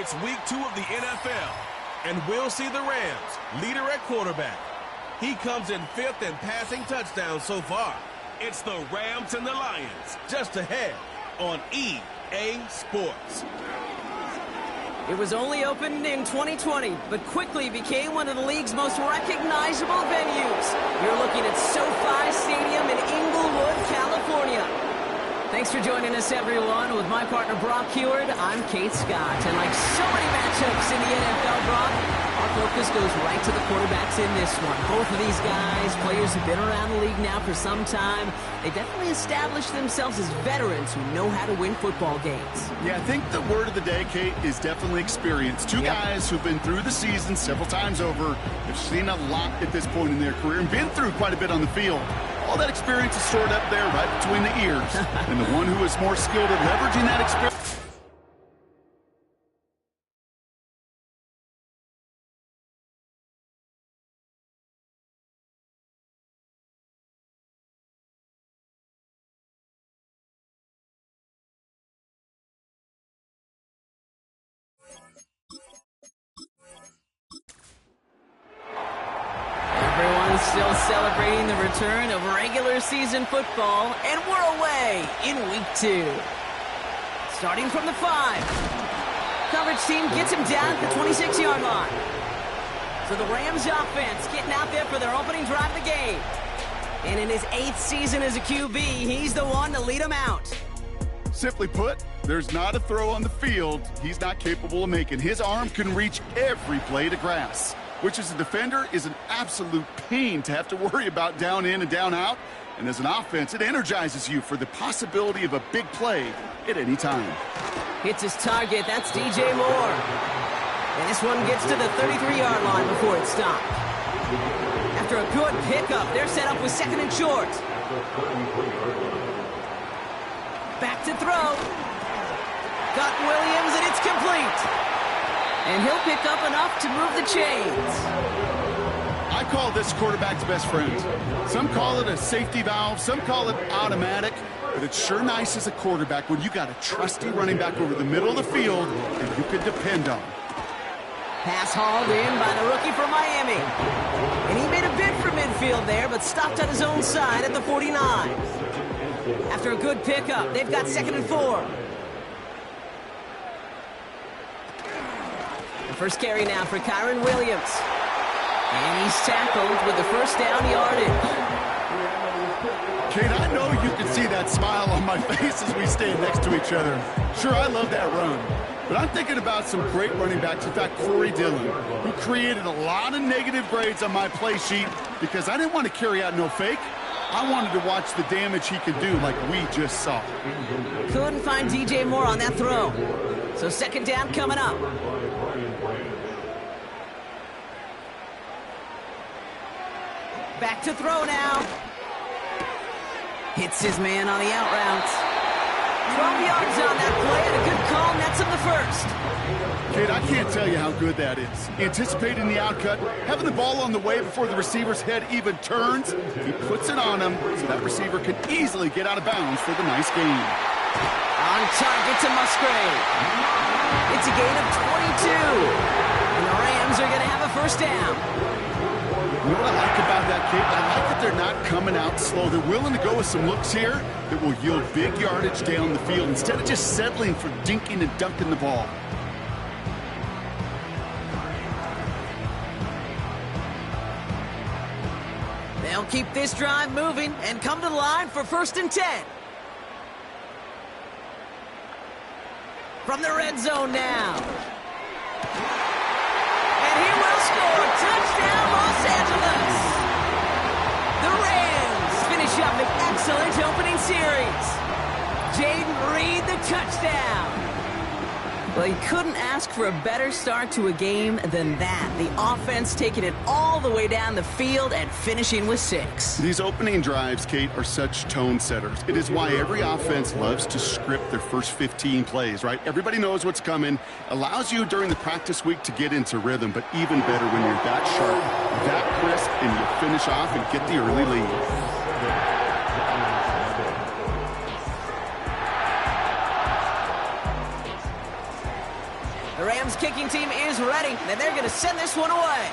It's week 2 of the NFL, and we'll see the Rams leader at quarterback. He comes in 5th in passing touchdowns so far. It's the Rams and the Lions, just ahead on EA Sports. It was only opened in 2020, but quickly became one of the league's most recognizable venues. You're looking at SoFi Stadium in Inglewood, California. Thanks for joining us, everyone. With my partner, Brock Huard, I'm Kate Scott. And like so many matchups in the NFL, Brock, our focus goes right to the quarterbacks in this one. Both of these guys, players who've been around the league now for some time, they definitely established themselves as veterans who know how to win football games. Yeah, I think the word of the day, Kate, is definitely experience. Two guys who've been through the season several times over, have seen a lot at this point in their career, and been through quite a bit on the field. All that experience is stored up there right between the ears. And the one who is more skilled at leveraging that experience. Everyone's still celebrating the return of regular season football, and we're away in week 2. Starting from the 5. Coverage team gets him down at the 26-yard line. So the Rams offense getting out there for their opening drive of the game. And in his 8th season as a QB, he's the one to lead them out. Simply put, there's not a throw on the field he's not capable of making. His arm can reach every blade of grass, which as a defender is an absolute pain to have to worry about down in and down out. And as an offense, it energizes you for the possibility of a big play at any time. Hits his target. That's DJ Moore. And this one gets to the 33-yard line before it's stopped. After a good pickup, they're set up with 2nd and short. Back to throw. Got Williams, and it's complete. And he'll pick up enough to move the chains. I call this quarterback's best friend. Some call it a safety valve, some call it automatic, but it's sure nice as a quarterback when you got a trusty running back over the middle of the field that you can depend on. Pass hauled in by the rookie from Miami. And he made a bid for midfield there, but stopped on his own side at the 49. After a good pickup, they've got 2nd and 4. The first carry now for Kyren Williams. And he's tackled with the first down yardage. Kate, I know you can see that smile on my face as we stand next to each other. Sure, I love that run. But I'm thinking about some great running backs. In fact, Corey Dillon, who created a lot of negative grades on my play sheet because I didn't want to carry out no fake. I wanted to watch the damage he could do like we just saw. Couldn't find DJ Moore on that throw. So 2nd down coming up. Back to throw now. Hits his man on the out route. 12 yards on that play, and a good call nets him the first. Kate, I can't tell you how good that is. Anticipating the outcut, having the ball on the way before the receiver's head even turns, he puts it on him so that receiver can easily get out of bounds for the nice gain. On target to Musgrave. It's a gain of 22. And the Rams are going to have a first down. You know what I like about that, Kate? I like that they're not coming out slow. They're willing to go with some looks here that will yield big yardage down the field instead of just settling for dinking and dunking the ball. They'll keep this drive moving and come to the line for 1st and 10. From the red zone now. And he will score. Touchdown, Los Angeles. The Rams finish up an excellent opening series. Jaden Reed, the touchdown. Well, you couldn't ask for a better start to a game than that. The offense taking it all the way down the field and finishing with 6. These opening drives, Kate, are such tone setters. It is why every offense loves to script their first 15 plays, right? Everybody knows what's coming. Allows you during the practice week to get into rhythm, but even better when you're that sharp, that crisp, and you finish off and get the early lead. kicking team is ready, and they're going to send this one away.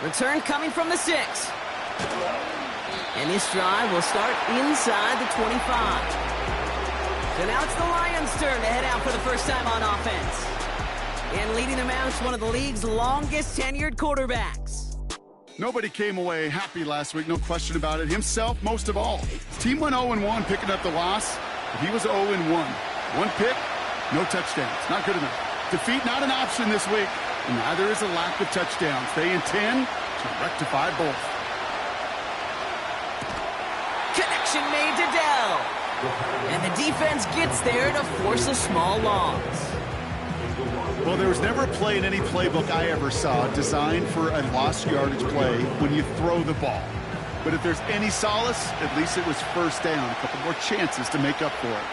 Return coming from the 6. And this drive will start inside the 25. So now it's the Lions' turn to head out for the first time on offense. And leading them out is one of the league's longest tenured quarterbacks. Nobody came away happy last week, no question about it. Himself, most of all. Team went 0-1, picking up the loss. But he was 0-1. One pick, no touchdowns. Not good enough. Defeat not an option this week. And neither is a lack of touchdowns. They intend to rectify both. Connection made to Dell. And the defense gets there to force a small loss. Well, there was never a play in any playbook I ever saw designed for a lost yardage play when you throw the ball. But if there's any solace, at least it was first down. A couple more chances to make up for it.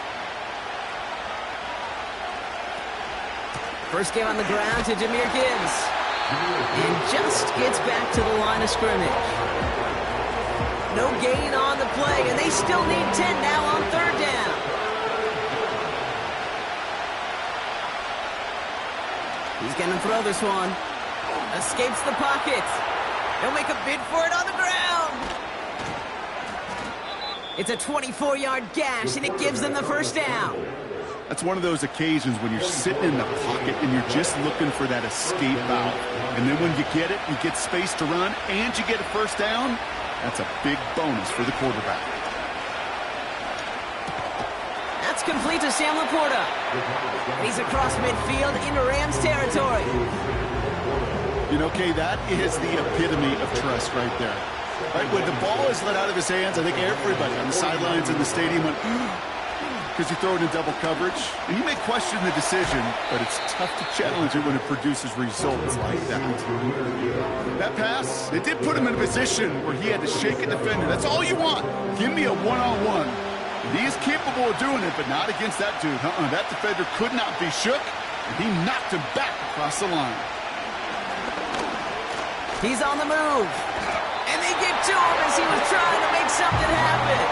First game on the ground to Jahmyr Gibbs. And just gets back to the line of scrimmage. No gain on the play, and they still need 10 now on third down. He's going to throw this one. Escapes the pocket. He'll make a bid for it on the ground. It's a 24-yard gash, and it gives them the first down. That's one of those occasions when you're sitting in the pocket and you're just looking for that escape out. And then when you get it, you get space to run, and you get a first down. That's a big bonus for the quarterback. That's complete to Sam Laporta. And he's across midfield into Rams territory. You know, Kay, that is the epitome of trust right there. Right, when the ball is let out of his hands, I think everybody on the sidelines in the stadium went, because you throw it in double coverage. And you may question the decision, but it's tough to challenge it when it produces results like that. That pass, it did put him in a position where he had to shake a defender. That's all you want. Give me a one-on-one. He is capable of doing it, but not against that dude. That defender could not be shook, and he knocked him back across the line. He's on the move. And they get to him as he was trying to make something happen.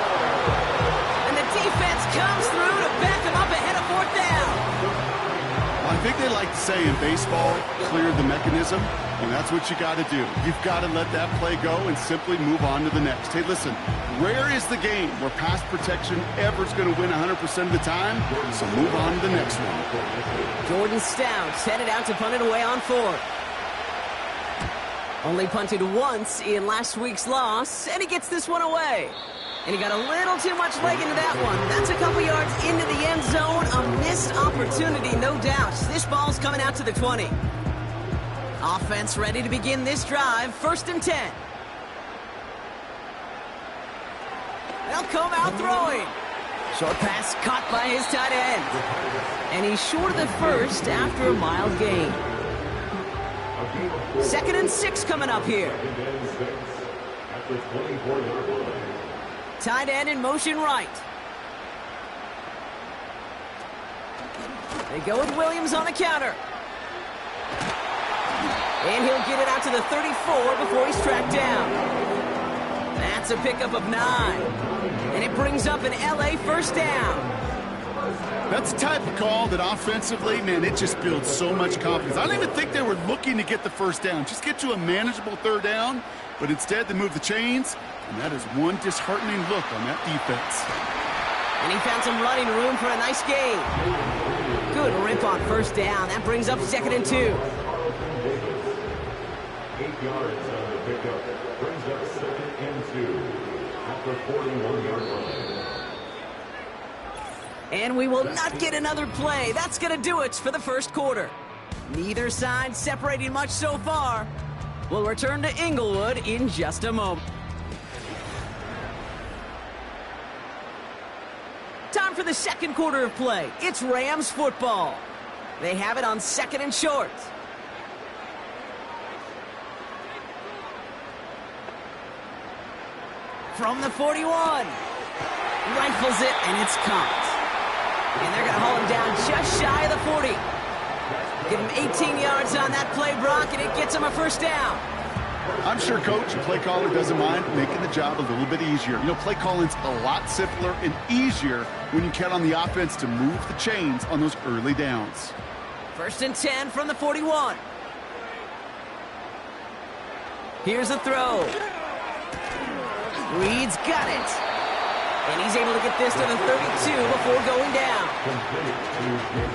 And the defense comes through to back him up ahead of fourth down. Well, I think they like to say in baseball, clear the mechanism, and that's what you got to do. You've got to let that play go and simply move on to the next. Hey, listen, rare is the game where pass protection ever's going to win 100% of the time, so move on to the next one. Jordan Stout's headed out to punt it away on fourth. Only punted once in last week's loss, and he gets this one away. And he got a little too much leg into that one. That's a couple yards into the end zone. A missed opportunity, no doubt. This ball's coming out to the 20. Offense ready to begin this drive. 1st and 10. They'll come out throwing. Short pass caught by his tight end. And he's short of the first after a mild gain. 2nd and 6 coming up here. Tight end in motion right. They go with Williams on the counter. And he'll get it out to the 34 before he's tracked down. That's a pickup of 9. And it brings up an LA first down. That's the type of call that offensively, man, it just builds so much confidence. I don't even think they were looking to get the first down. Just get to a manageable third down, but instead they move the chains, and that is one disheartening look on that defense. And he found some running room for a nice gain. Good rip on first down. That brings up 2nd and 2. 8 yards on the pickup. Brings up 2nd and 2 at the 41-yard line. And we will not get another play. That's going to do it for the first quarter. Neither side separating much so far. We'll return to Inglewood in just a moment. Time for the second quarter of play. It's Rams football. They have it on 2nd and short. From the 41. Rifles it, and it's caught. And they're going to haul him down just shy of the 40. Give him 18 yards on that play, Brock, and it gets him a first down. I'm sure coach and play caller doesn't mind making the job a little bit easier. You know, play calling's a lot simpler and easier when you count on the offense to move the chains on those early downs. 1st and 10 from the 41. Here's a throw. Reed's got it. And he's able to get this to the 32 before going down.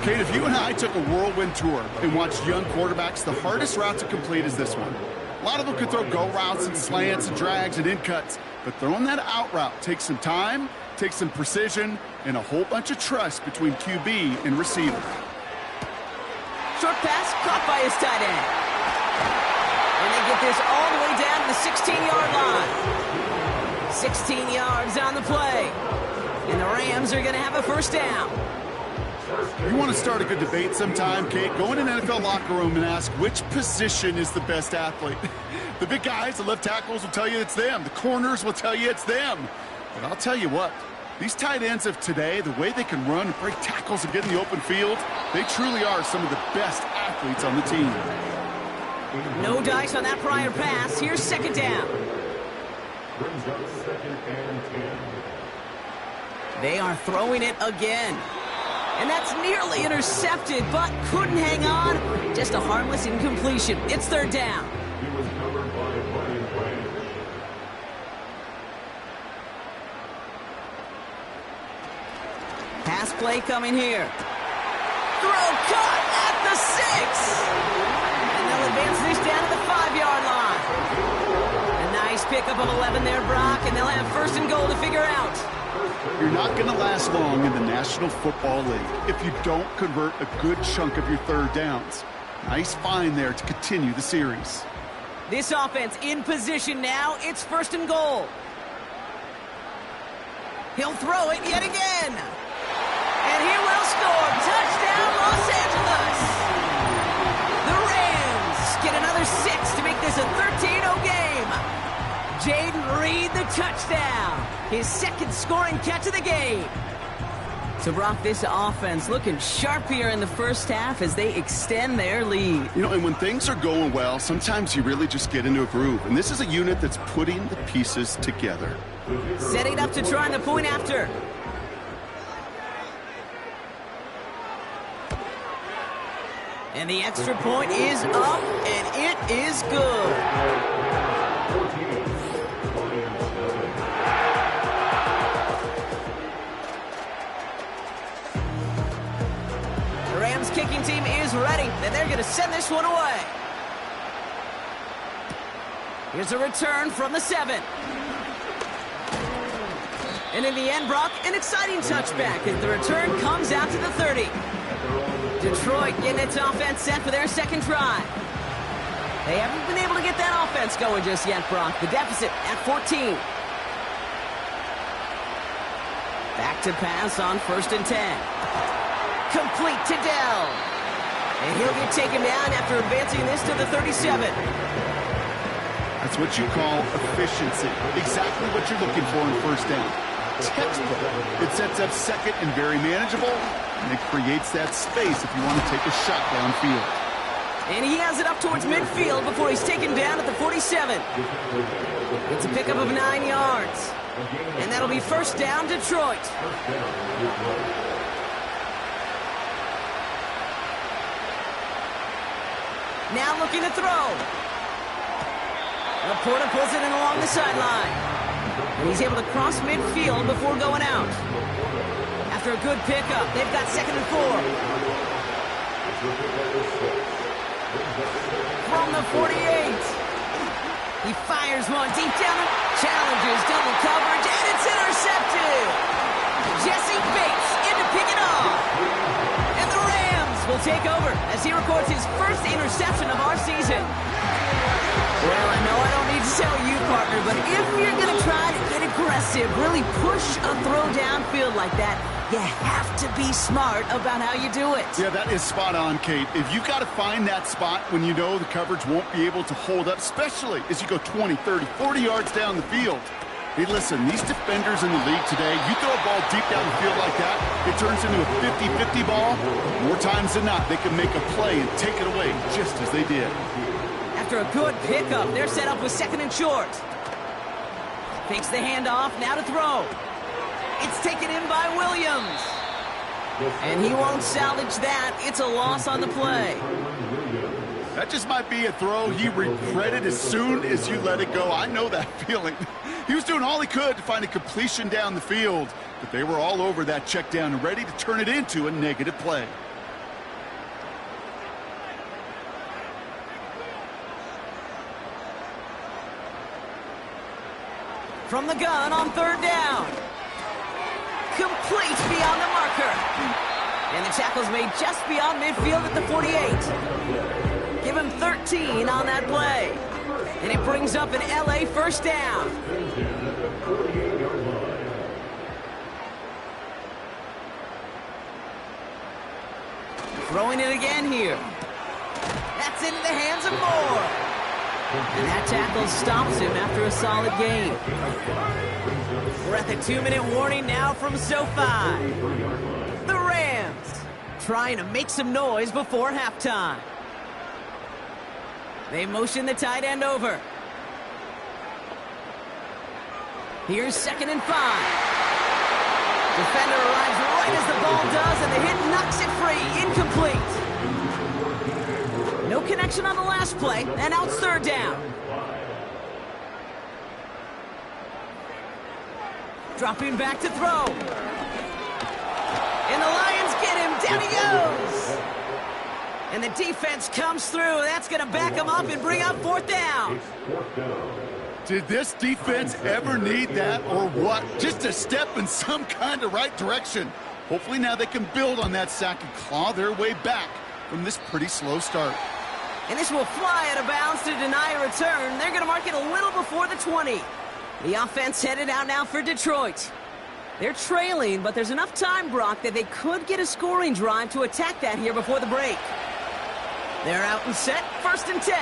Kate, if you and I took a whirlwind tour and watched young quarterbacks, the hardest route to complete is this one. A lot of them could throw go routes and slants and drags and in cuts, but throwing that out route takes some time, takes some precision, and a whole bunch of trust between QB and receiver. Short pass caught by his tight end. And they get this all the way down to the 16-yard line. 16 yards on the play. And the Rams are going to have a 1st down. You want to start a good debate sometime, Kate? Go in an NFL locker room and ask which position is the best athlete. The big guys, the left tackles will tell you it's them. The corners will tell you it's them. But I'll tell you what, these tight ends of today, the way they can run and break tackles and get in the open field, they truly are some of the best athletes on the team. No dice on that prior pass. Here's 2nd down. Brings up 2nd and 10. They are throwing it again. And that's nearly intercepted, but couldn't hang on. Just a harmless incompletion. It's 3rd down. He was covered by Brian Branch. Pass play coming here. Throw caught at the 6. And they'll advance this down to the 5-yard line. A nice pickup of 11 there, Brock, and they'll have 1st and goal to figure out. You're not going to last long in the National Football League if you don't convert a good chunk of your 3rd downs. Nice find there to continue the series. This offense in position now. It's 1st and goal. He'll throw it yet again. And he will score. Touchdown, Los Angeles. The Rams get another 6 to make this a 13-0 game. Jaden Reed, the touchdown. His 2nd scoring catch of the game. So, Brock, this offense looking sharp here in the 1st half as they extend their lead. You know, and when things are going well, sometimes you really just get into a groove. And this is a unit that's putting the pieces together. Setting up to try the point after. And the extra point is up, and it is good. The Rams kicking team is ready, and they're going to send this one away. Here's a return from the 7. And in the end, Brock, an exciting touchback as the return comes out to the 30. Detroit getting its offense set for their 2nd try. They haven't been able to get that offense going just yet, Brock. The deficit at 14. Back to pass on 1st and 10. Complete to Dell. And he'll get taken down after advancing this to the 37. That's what you call efficiency. Exactly what you're looking for in 1st down. Textbook. It sets up 2nd and very manageable, and it creates that space if you want to take a shot downfield. And he has it up towards midfield before he's taken down at the 47. It's a pickup of 9 yards. And that'll be 1st down, Detroit. Now looking to throw. Laporta pulls it in along the sideline. And he's able to cross midfield before going out. After a good pickup, they've got 2nd and 4. From the 48. He fires one deep down. Challenges double coverage, and it's intercepted. Jesse Bates in to pick it off. And the Rams will take over as he records his 1st interception of our season. Well, I know I don't need to tell you, partner, but if you're going to try to get aggressive, really push a throw downfield like that, you have to be smart about how you do it. Yeah, that is spot on, Kate. If you got to find that spot when you know the coverage won't be able to hold up, especially as you go 20, 30, 40 yards down the field. Hey, listen, these defenders in the league today, you throw a ball deep down the field like that, it turns into a 50-50 ball. More times than not, they can make a play and take it away just as they did. After a good pickup, they're set up with second and short. Fakes the handoff, now to throw. It's taken in by Williams. And he won't salvage that. It's a loss on the play. That just might be a throw he regretted as soon as you let it go. I know that feeling. He was doing all he could to find a completion down the field, but they were all over that check down and ready to turn it into a negative play. From the gun on third down. Complete beyond the marker. And the tackle's made just beyond midfield at the 48. Give him 13 on that play. And it brings up an LA first down. Throwing it again here. That's into the hands of Moore. And that tackle stops him after a solid gain. We're at the 2-minute warning now from SoFi. The Rams trying to make some noise before halftime. They motion the tight end over. Here's 2nd and 5. Defender arrives right as the ball does, and the hit knocks it free. Incomplete. No connection on the last play, and now it's third down. Dropping back to throw. And the Lions get him. Down he goes. And the defense comes through. That's going to back him up and bring up 4th down. Did this defense ever need that or what? Just a step in some kind of right direction. Hopefully now they can build on that sack and claw their way back from this pretty slow start. And this will fly out of bounds to deny a return. They're going to mark it a little before the 20. The offense headed out now for Detroit. They're trailing, but there's enough time, Brock, that they could get a scoring drive to attack that here before the break. They're out and set, 1st and 10.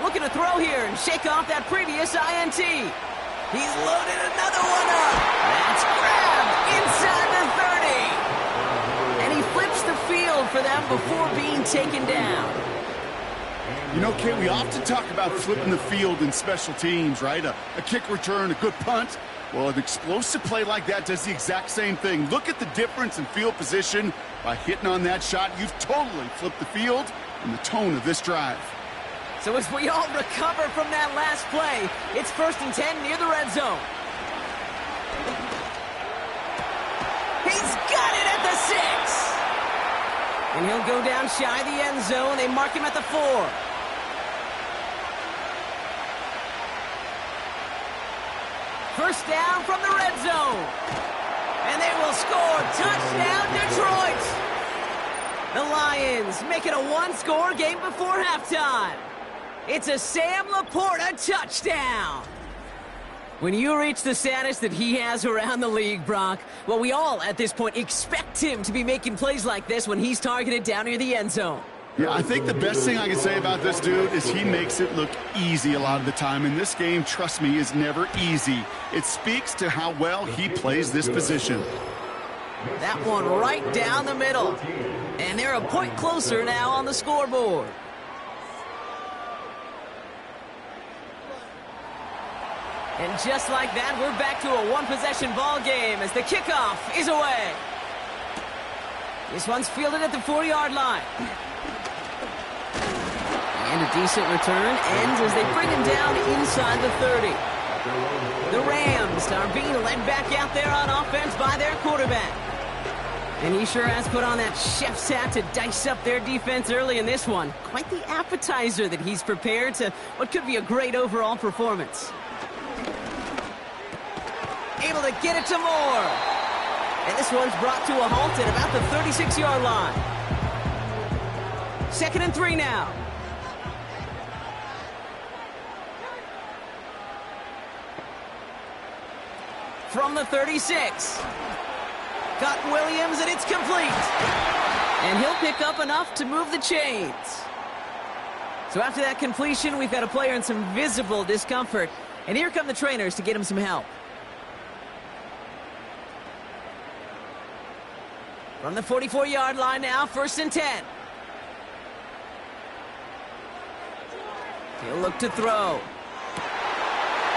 Looking to throw here and shake off that previous INT. He's loaded another one up. That's grabbed inside the 30. And he flips the field for them before being taken down. You know, Kate, we often talk about flipping the field in special teams, right? A kick return, a good punt. Well, an explosive play like that does the exact same thing. Look at the difference in field position. By hitting on that shot, you've totally flipped the field and the tone of this drive. So as we all recover from that last play, it's 1st and 10 near the red zone. He's got it at the 6. And he'll go down shy of the end zone. They mark him at the 4. First down from the red zone. And they will score. Touchdown, Detroit. The Lions make it a one-score game before halftime. It's a Sam Laporta touchdown. When you reach the status that he has around the league, Brock, well, we all at this point expect him to be making plays like this when he's targeted down near the end zone. Yeah, I think the best thing I can say about this dude is he makes it look easy a lot of the time. And this game, trust me, is never easy. It speaks to how well he plays this position. That one right down the middle. And they're a point closer now on the scoreboard. And just like that, we're back to a one-possession ball game as the kickoff is away. This one's fielded at the 40-yard line. And a decent return ends as they bring him down inside the 30. The Rams are being led back out there on offense by their quarterback. And he sure has put on that chef's hat to dice up their defense early in this one. Quite the appetizer that he's prepared to what could be a great overall performance. Able to get it to Moore. And this one's brought to a halt at about the 36-yard line. 2nd and 3 now. From the 36. Got Williams, and it's complete. And he'll pick up enough to move the chains. So after that completion, we've got a player in some visible discomfort. And here come the trainers to get him some help. From the 44-yard line now, 1st and 10. He'll look to throw.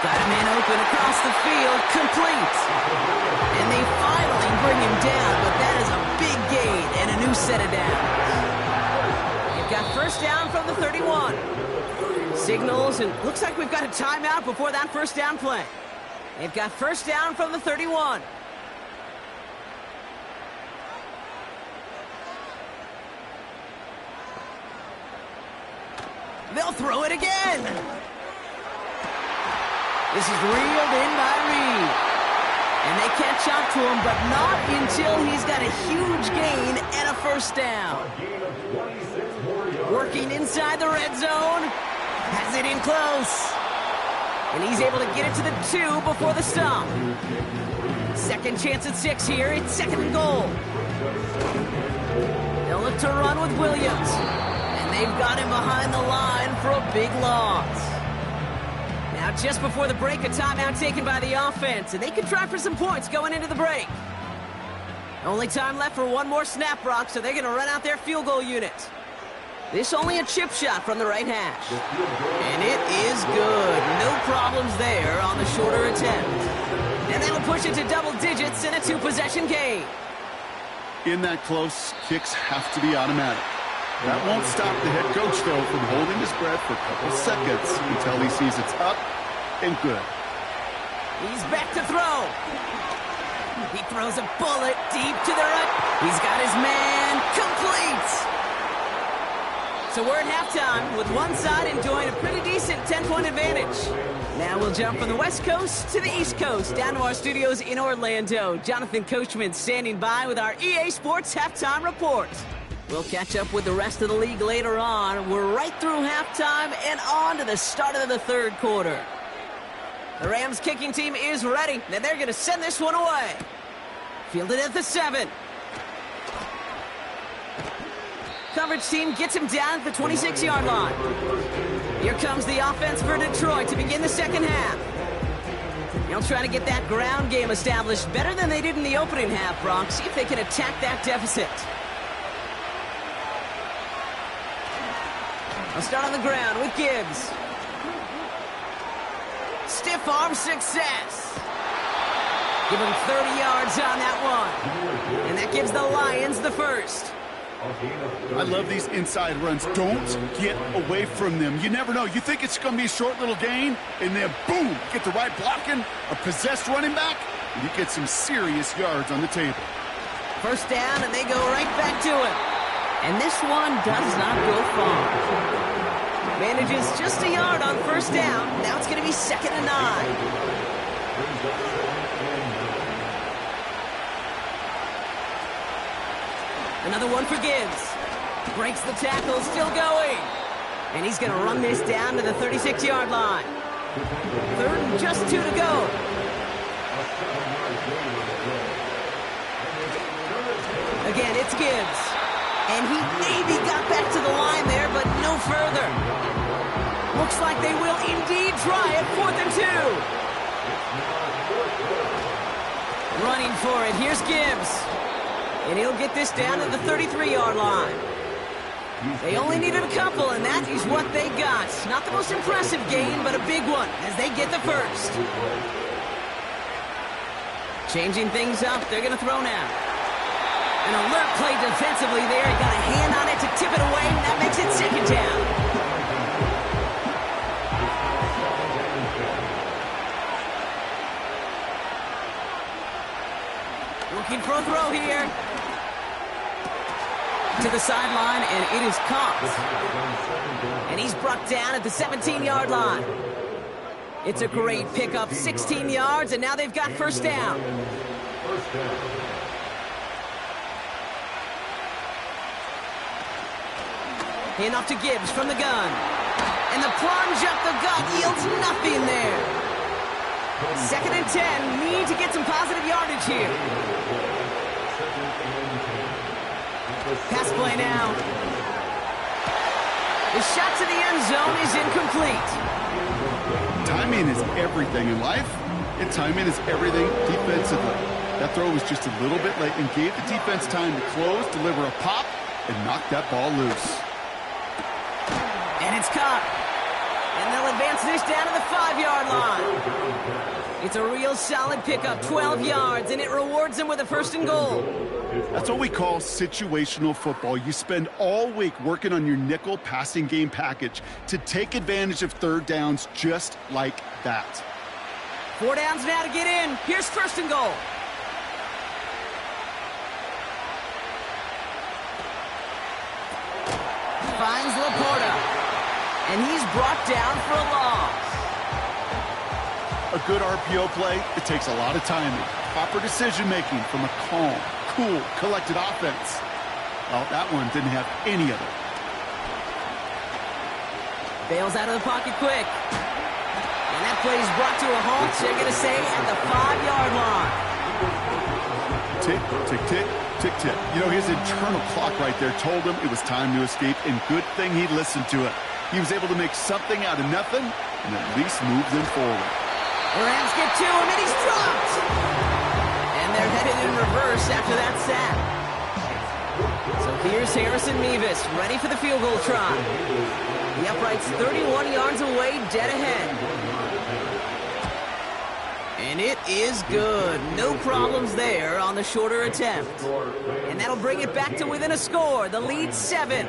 Got a man open across the field, complete. And they finally bring him down, but that is a big gain and a new set of downs. They've got first down from the 31. Signals, and looks like we've got a timeout before that first down play. They've got first down from the 31. They'll throw it again. This is reeled in by Reed. And they catch up to him, but not until he's got a huge gain and a first down. Working inside the red zone. Has it in close. And he's able to get it to the 2 before the stop. Second chance at 6 here. It's second and goal. They'll look to run with Williams. And they've got him behind the line for a big loss. Now just before the break, a timeout taken by the offense. And they can try for some points going into the break. Only time left for one more snap, Brock, so they're going to run out their field goal unit. This only a chip shot from the right hash. And it is good. No problems there on the shorter attempt. And that'll push it to double digits in a 2-possession game. In that close, kicks have to be automatic. That won't stop the head coach, though, from holding his breath for a couple seconds until he sees it's up and good. He's back to throw. He throws a bullet deep to the right. He's got his man complete. So we're at halftime with one side enjoying a pretty decent 10-point advantage. Now we'll jump from the West Coast to the East Coast, down to our studios in Orlando. Jonathan Coachman standing by with our EA Sports Halftime Report. We'll catch up with the rest of the league later on. We're right through halftime and on to the start of the third quarter. The Rams kicking team is ready, and they're going to send this one away. Fielded at the 7. Coverage team gets him down at the 26-yard line. Here comes the offense for Detroit to begin the second half. They'll try to get that ground game established better than they did in the opening half, Brock. See if they can attack that deficit. I'll start on the ground with Gibbs. Stiff arm success. Give him 30 yards on that one. And that gives the Lions the first. I love these inside runs. Don't get away from them. You never know. You think it's going to be a short little gain, and then boom, get the right blocking, a possessed running back, and you get some serious yards on the table. First down, and they go right back to him. And this one does not go far. Manages just a yard on first down. Now it's going to be 2nd and 9. Another one for Gibbs. Breaks the tackle, still going. And he's going to run this down to the 36-yard line. 3rd and just 2 to go. Again, it's Gibbs. And he maybe got back to the line there, but no further. Looks like they will indeed try it. 4th and 2. Running for it. Here's Gibbs. And he'll get this down to the 33-yard line. They only needed a couple, and that is what they got. Not the most impressive gain, but a big one as they get the first. Changing things up, they're going to throw now. An alert play defensively there. He got a hand on it to tip it away, and that makes it 2nd down. Looking for a throw here. To the sideline, and it is caught. And he's brought down at the 17-yard line. It's a great pickup, 16 yards, and now they've got first down. Hand off to Gibbs from the gun. And the plunge up the gut yields nothing there. 2nd and 10, need to get some positive yardage here. Pass play now. The shot to the end zone is incomplete. Timing is everything in life, and timing is everything defensively. That throw was just a little bit late and gave the defense time to close, deliver a pop, and knock that ball loose. And it's caught. gets this down to the 5-yard line. It's a real solid pickup, 12 yards, and it rewards him with a 1st and goal. That's what we call situational football. You spend all week working on your nickel passing game package to take advantage of 3rd downs just like that. 4 downs now to get in. Here's 1st and goal. Finds Laporta, and he's brought down for a loss. A good RPO play, it takes a lot of timing, proper decision-making from a calm, cool, collected offense. Well, that one didn't have any of it. Bails out of the pocket quick. And that play is brought to a halt, they're going to say, at the 5-yard line. Tick, tick, tick, tick, tick. You know, his internal clock right there told him it was time to escape, and good thing he listened to it. He was able to make something out of nothing and at least move them forward. The Rams get to him, and he's dropped. And they're headed in reverse after that sack. So here's Harrison Mevis, ready for the field goal try. The upright's 31 yards away, dead ahead. And it is good. No problems there on the shorter attempt. And that'll bring it back to within a score. The lead 7.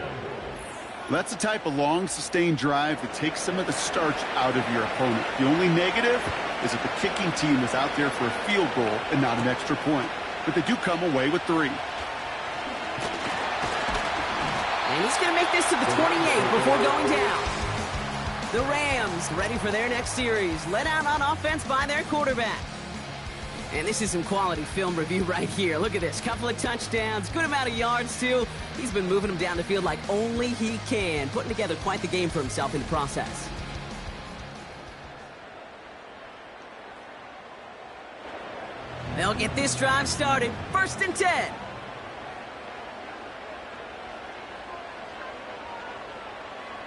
That's the type of long, sustained drive that takes some of the starch out of your opponent. The only negative is that the kicking team is out there for a field goal and not an extra point. But they do come away with 3. And he's going to make this to the 28 before going down. The Rams ready for their next series. Led out on offense by their quarterback. And this is some quality film review right here. Look at this. Couple of touchdowns. Good amount of yards, too. He's been moving them down the field like only he can. Putting together quite the game for himself in the process. They'll get this drive started. 1st and 10.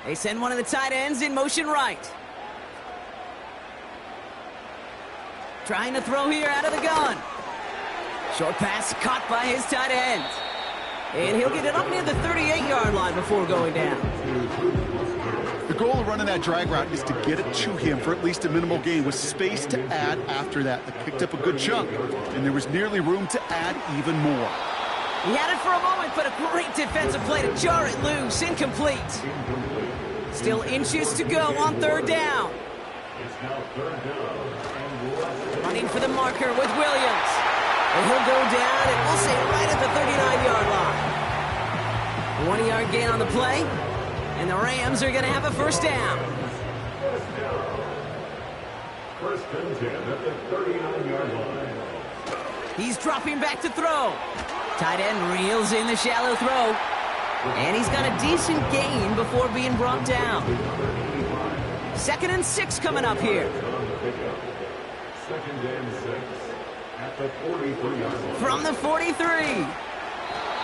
They send one of the tight ends in motion right. Trying to throw here out of the gun. Short pass caught by his tight end. And he'll get it up near the 38-yard line before going down. The goal of running that drag route is to get it to him for at least a minimal gain with space to add after that. They picked up a good chunk, and there was nearly room to add even more. He had it for a moment, but a great defensive play to jar it loose. Incomplete. Still inches to go on 3rd down. Running for the marker with Williams. And he'll go down, and we'll say right at the 39-yard line. 1-yard gain on the play, and the Rams are going to have a 1st down. 1st and 10 at the 39-yard line. He's dropping back to throw. Tight end reels in the shallow throw. And he's got a decent gain before being brought down. 2nd and 6 coming up here. 2nd and 6 at the 43-yard line. From the 43.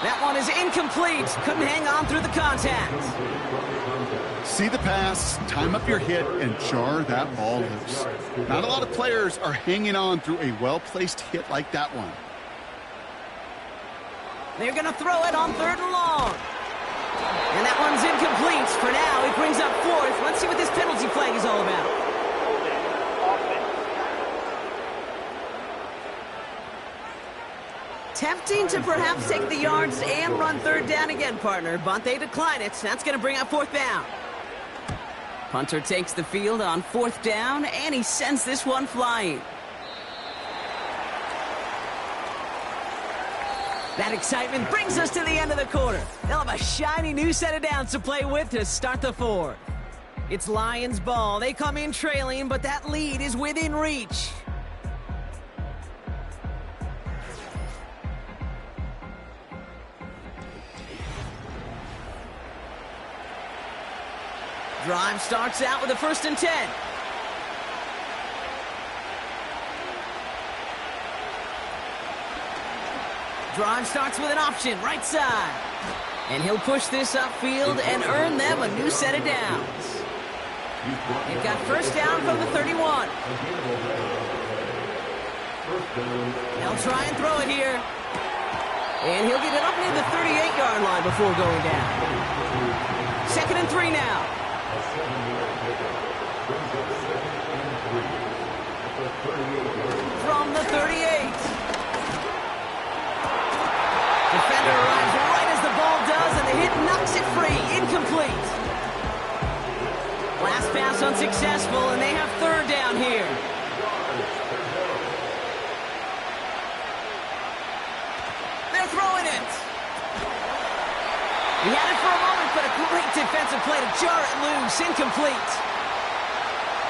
That one is incomplete. Couldn't hang on through the contact. See the pass, time up your hit, and jar that ball loose. Not a lot of players are hanging on through a well-placed hit like that one. They're going to throw it on 3rd and long. And that one's incomplete. For now, it brings up 4th. Let's see what this penalty flag is all about. Tempting to perhaps take the yards and run 3rd down again, partner, but they decline it. That's going to bring up 4th down. Punter takes the field on 4th down, and he sends this one flying. That excitement brings us to the end of the quarter. They'll have a shiny new set of downs to play with to start the 4th. It's Lions ball. They come in trailing, but that lead is within reach. Drive starts out with a 1st and 10. Drive starts with an option, right side. And he'll push this upfield and earn them a new set of downs. They've got 1st down from the 31. They'll try and throw it here. And he'll get it up near the 38-yard line before going down. 2nd and 3 now. unsuccessful, and they have third down here. They're throwing it. He had it for a moment, but a great defensive play to jar it loose. Incomplete.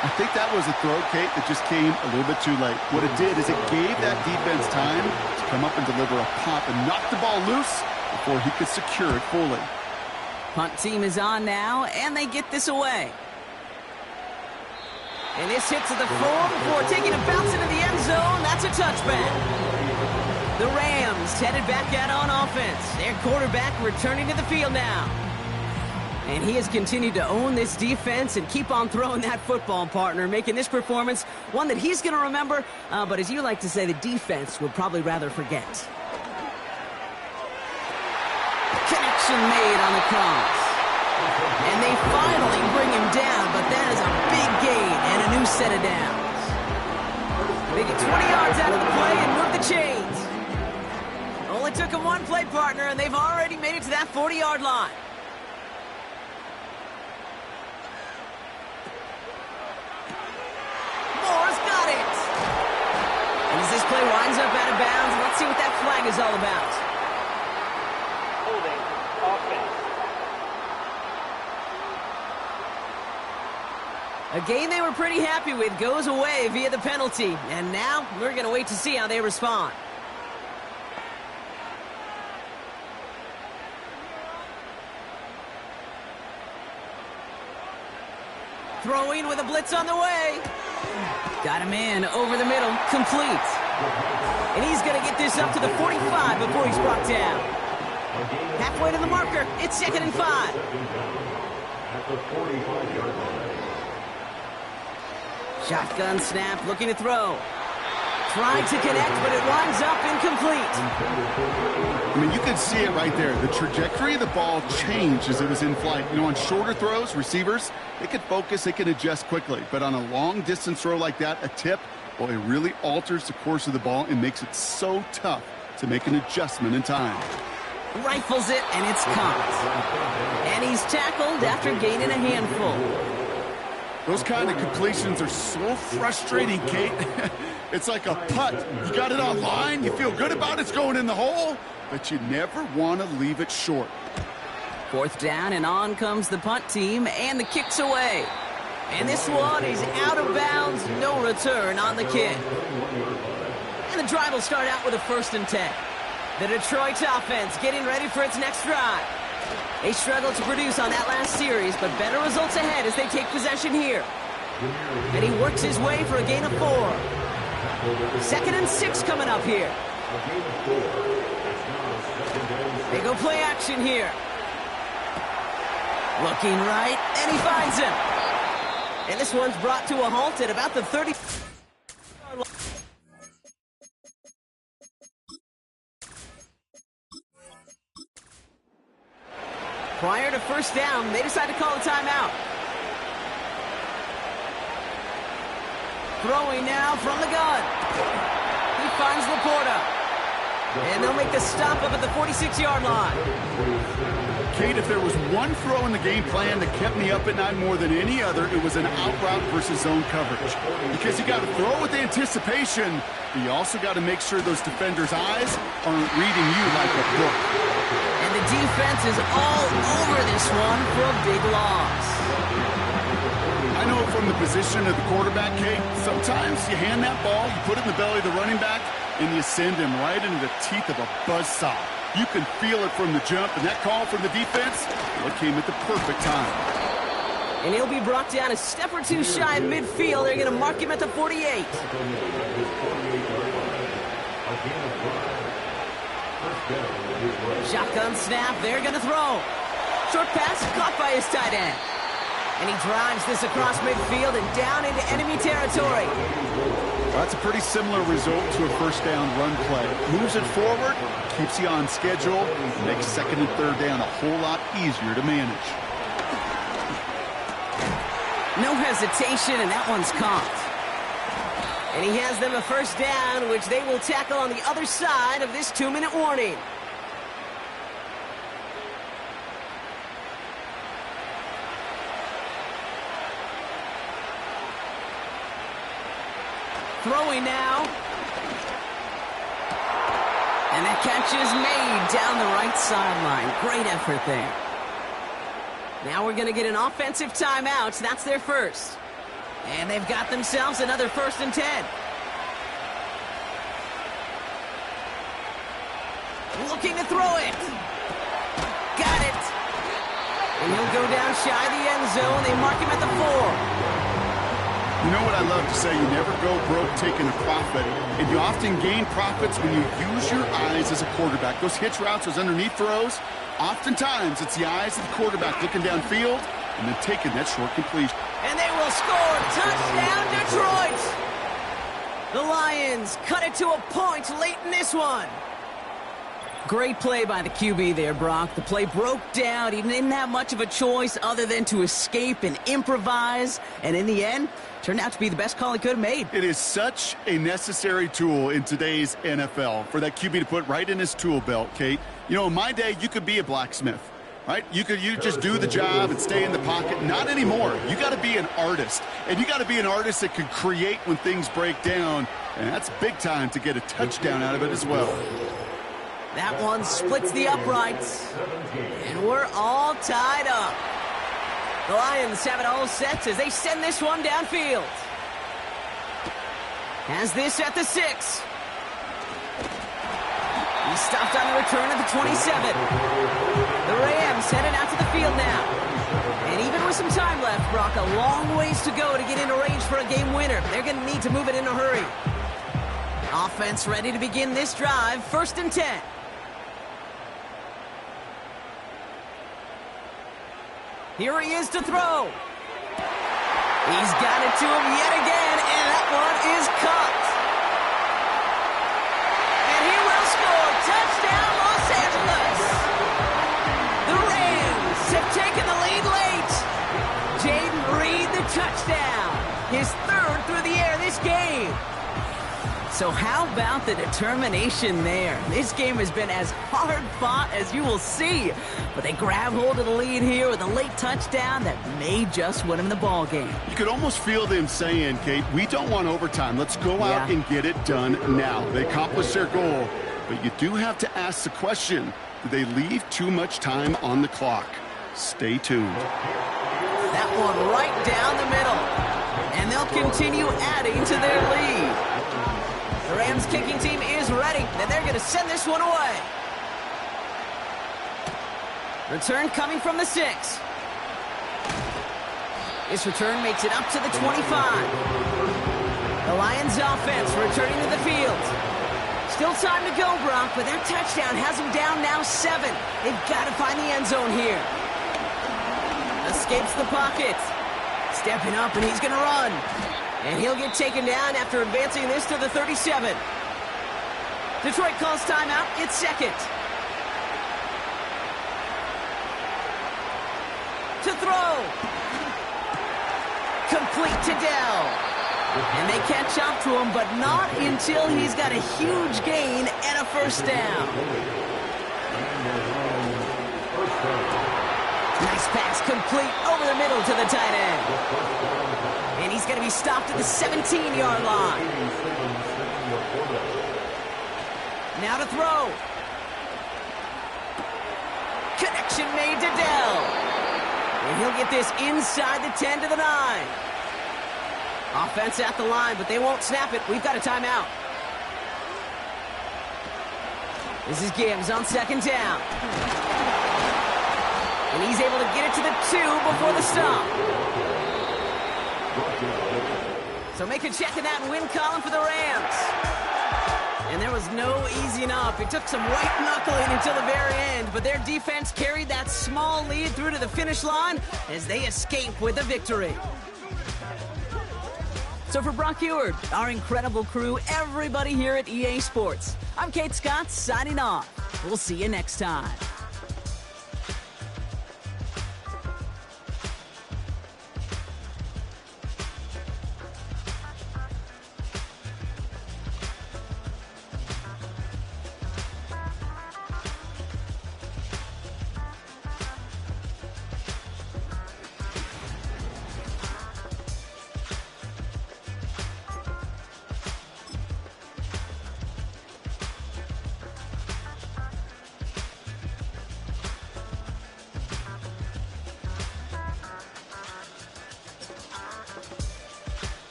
I think that was a throw, Kate, that just came a little bit too late. What it did is it gave that defense time to come up and deliver a pop and knock the ball loose before he could secure it fully. Punt team is on now, and they get this away. And this hits at the 4 before taking a bounce into the end zone. That's a touchback. The Rams headed back out on offense. Their quarterback returning to the field now. And he has continued to own this defense and keep on throwing that football, partner, making this performance one that he's going to remember, but as you like to say, the defense would probably rather forget. Connection made on the cross. And they finally bring him down, but that is a big gain and a new set of downs. They get 20 yards out of the play and move the chains. Only took him one play, partner, and they've already made it to that 40-yard line. Moore's got it. And as this play winds up out of bounds, let's see what that flag is all about. Holding offense. A game they were pretty happy with goes away via the penalty. And now we're going to wait to see how they respond. Throwing with a blitz on the way. Got him in over the middle, complete. And he's going to get this up to the 45 before he's brought down. Halfway to the marker, it's 2nd and 5. At the 45-yard line. Shotgun snap, looking to throw. Tried to connect, but it winds up incomplete. I mean, you can see it right there. The trajectory of the ball changed as it was in flight. You know, on shorter throws, receivers, they can focus, they can adjust quickly. But on a long-distance throw like that, a tip, well, it really alters the course of the ball and makes it so tough to make an adjustment in time. Rifles it, and it's caught. And he's tackled after gaining a handful. Those kind of completions are so frustrating, Kate. It's like a putt. You got it on line, you feel good about it's going in the hole, but you never want to leave it short. 4th down, and on comes the punt team, and the kick's away. And this one is out of bounds, no return on the kick. And the drive will start out with a 1st and 10. The Detroit offense getting ready for its next drive. They struggled to produce on that last series, but better results ahead as they take possession here. And he works his way for a gain of 4. 2nd and 6 coming up here. They go play action here. Looking right, and he finds him. And this one's brought to a halt at about the 30. Prior to 1st down, they decide to call a timeout. Throwing now from the gun. He finds Laporta. And they'll make the stop up at the 46-yard line. Kate, if there was one throw in the game plan that kept me up at night more than any other, it was an out route versus zone coverage. Because you got to throw with anticipation, but you also got to make sure those defenders' eyes aren't reading you like a book. And the defense is all over this one for a big loss. I know from the position of the quarterback, Kate, sometimes you hand that ball, you put it in the belly of the running back, and you send him right into the teeth of a buzzsaw. You can feel it from the jump, and that call from the defense, it came at the perfect time. And he'll be brought down a step or two shy of midfield. They're going to mark him at the 48. Shotgun snap, they're going to throw. Short pass caught by his tight end. And he drives this across midfield and down into enemy territory. That's a pretty similar result to a 1st down run play. Moves it forward, keeps you on schedule, makes 2nd and 3rd down a whole lot easier to manage. No hesitation, and that one's caught. And he has them a 1st down, which they will tackle on the other side of this 2-minute warning. Throwing now. And that catch is made down the right sideline. Great effort there. Now we're going to get an offensive timeout. That's their first. And they've got themselves another 1st and 10. Looking to throw it. Got it. And he'll go down shy of the end zone. They mark him at the 4. You know what I love to say? You never go broke taking a profit, and you often gain profits when you use your eyes as a quarterback. Those hitch routes, those underneath throws, oftentimes it's the eyes of the quarterback looking downfield and then taking that short completion. And they will score. Touchdown, Detroit! The Lions cut it to a point late in this one. Great play by the QB there, Brock. The play broke down. He didn't have much of a choice other than to escape and improvise. And in the end, turned out to be the best call he could have made. It is such a necessary tool in today's NFL for that QB to put right in his tool belt, Kate. You know, in my day, you could be a blacksmith, right? You just do the job and stay in the pocket. Not anymore. You got to be an artist. And you got to be an artist that can create when things break down. And that's big time to get a touchdown out of it as well. That one splits the uprights. And we're all tied up. The Lions have it all set as they send this one downfield. Has this at the 6. He stopped on the return at the 27. The Rams headed out to the field now. And even with some time left, Brock, a long ways to go to get into range for a game winner. They're going to need to move it in a hurry. Offense ready to begin this drive. 1st and 10. Here he is to throw. He's got it to him yet again, and that one is caught. And he will score. Touchdown, Los Angeles. The Rams have taken the lead late. Jaden Reed, the touchdown. His 3rd through the air this game. So how about the determination there? This game has been as hard fought as you will see. But they grab hold of the lead here with a late touchdown that may just win them the ball game. You could almost feel them saying, Kate, we don't want overtime. Let's go out and get it done now. They accomplished their goal. But you do have to ask the question, do they leave too much time on the clock? Stay tuned. That one right down the middle. And they'll continue adding to their lead. The Rams kicking team is ready, and they're going to send this one away. Return coming from the 6. This return makes it up to the 25. The Lions offense returning to the field. Still time to go, Brock, but their touchdown has them down now 7. They've got to find the end zone here. Escapes the pocket. Stepping up, and he's going to run. And he'll get taken down after advancing this to the 37. Detroit calls timeout. It's 2nd. To throw. Complete to Dell. And they catch up to him, but not until he's got a huge gain and a 1st down. Nice pass complete over the middle to the tight end. And he's going to be stopped at the 17-yard line. Now to throw. Connection made to Dell. And he'll get this inside the 10 to the 9. Offense at the line, but they won't snap it. We've got a timeout. This is Gibbs on 2nd down. And he's able to get it to the 2 before the stop. So make a check in that win column for the Rams. And there was no easing up. It took some white knuckling until the very end, but their defense carried that small lead through to the finish line as they escape with a victory. So for Brock Huard, our incredible crew, everybody here at EA Sports, I'm Kate Scott signing off. We'll see you next time.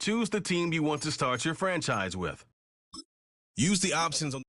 Choose the team you want to start your franchise with. Use the options on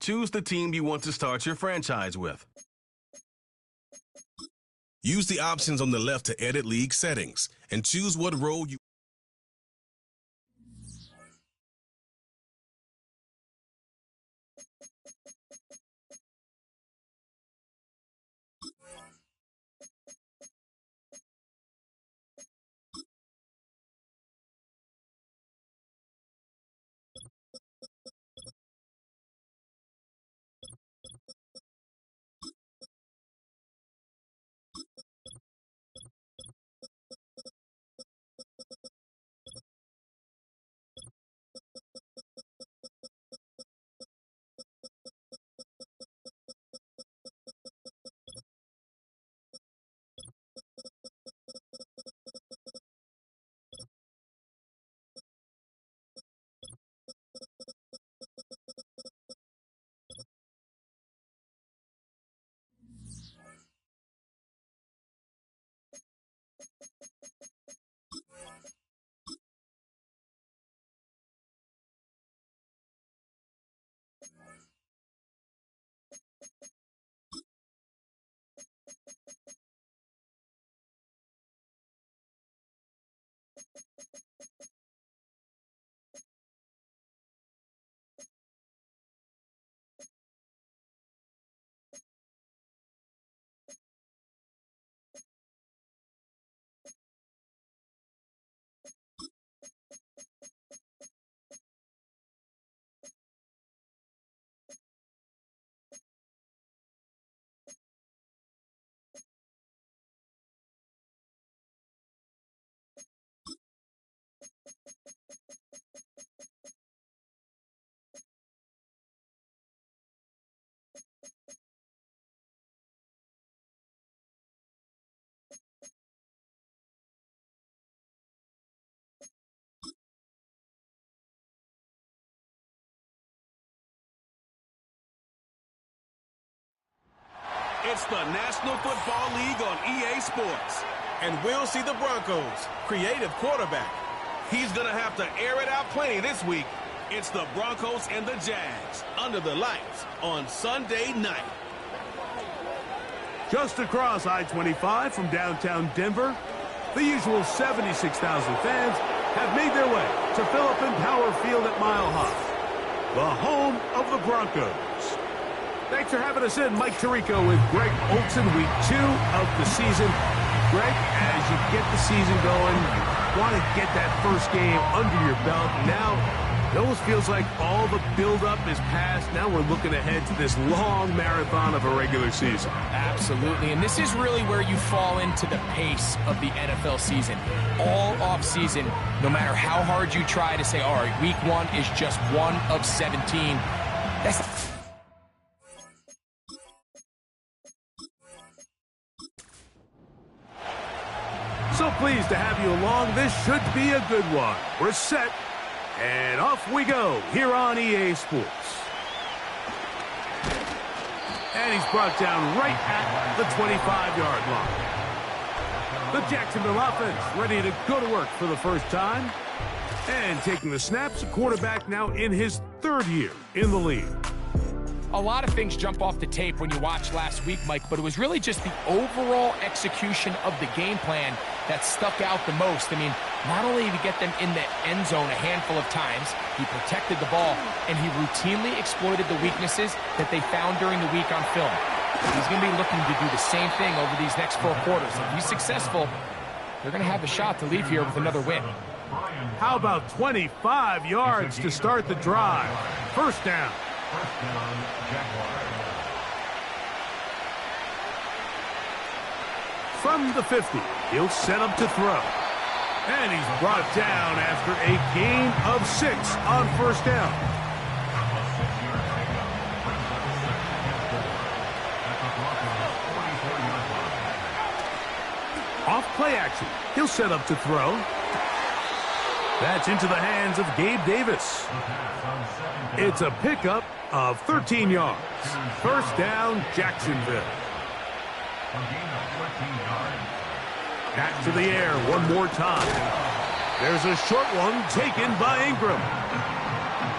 Choose the team you want to start your franchise with. Use the options on the left to edit league settings and choose what role you It's the National Football League on EA Sports. And we'll see the Broncos' creative quarterback. He's going to have to air it out plenty this week. It's the Broncos and the Jags under the lights on Sunday night. Just across I-25 from downtown Denver, the usual 76,000 fans have made their way to Phillips Power Field at Mile High, the home of the Broncos. Thanks for having us in. Mike Tirico with Greg Olsen, week 2 of the season. Greg, as you get the season going, you want to get that first game under your belt. Now, it almost feels like all the buildup is past. Now we're looking ahead to this long marathon of a regular season. Absolutely, and this is really where you fall into the pace of the NFL season. All off-season, no matter how hard you try to say, all right, week 1 is just 1 of 17. That's... So pleased to have you along. This should be a good one. We're set, and off we go here on EA Sports. And he's brought down right at the 25-yard line. The Jacksonville offense ready to go to work for the first time. And taking the snaps, a quarterback now in his 3rd year in the league. A lot of things jump off the tape when you watch last week, Mike, but it was really just the overall execution of the game plan that stuck out the most. I mean, not only did he get them in the end zone a handful of times, he protected the ball, and he routinely exploited the weaknesses that they found during the week on film. He's going to be looking to do the same thing over these next 4 quarters. If he's successful, they're going to have a shot to leave here with another win. How about 25 yards to start the drive? First down. From the 50, he'll set up to throw. And he's brought down after a gain of 6 on first down. Off play action, he'll set up to throw. That's into the hands of Gabe Davis. It's a pickup of 13 yards. First down, Jacksonville. Back to the air one more time. There's a short one taken by Ingram.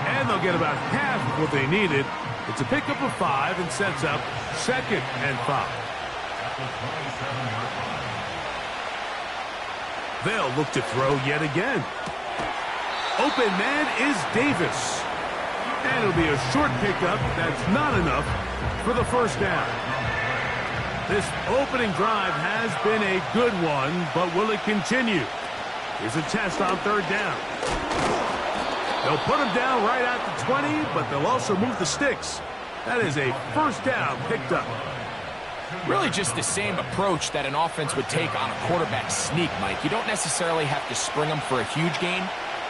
And they'll get about half of what they needed. It's a pickup of 5 and sets up 2nd and 5. They'll look to throw yet again. Open man is Davis. And it'll be a short pickup. That's not enough for the first down. This opening drive has been a good one, but will it continue? Here's a test on 3rd down. They'll put him down right at the 20, but they'll also move the sticks. That is a first down picked up. Really just the same approach that an offense would take on a quarterback sneak, Mike. You don't necessarily have to spring them for a huge gain.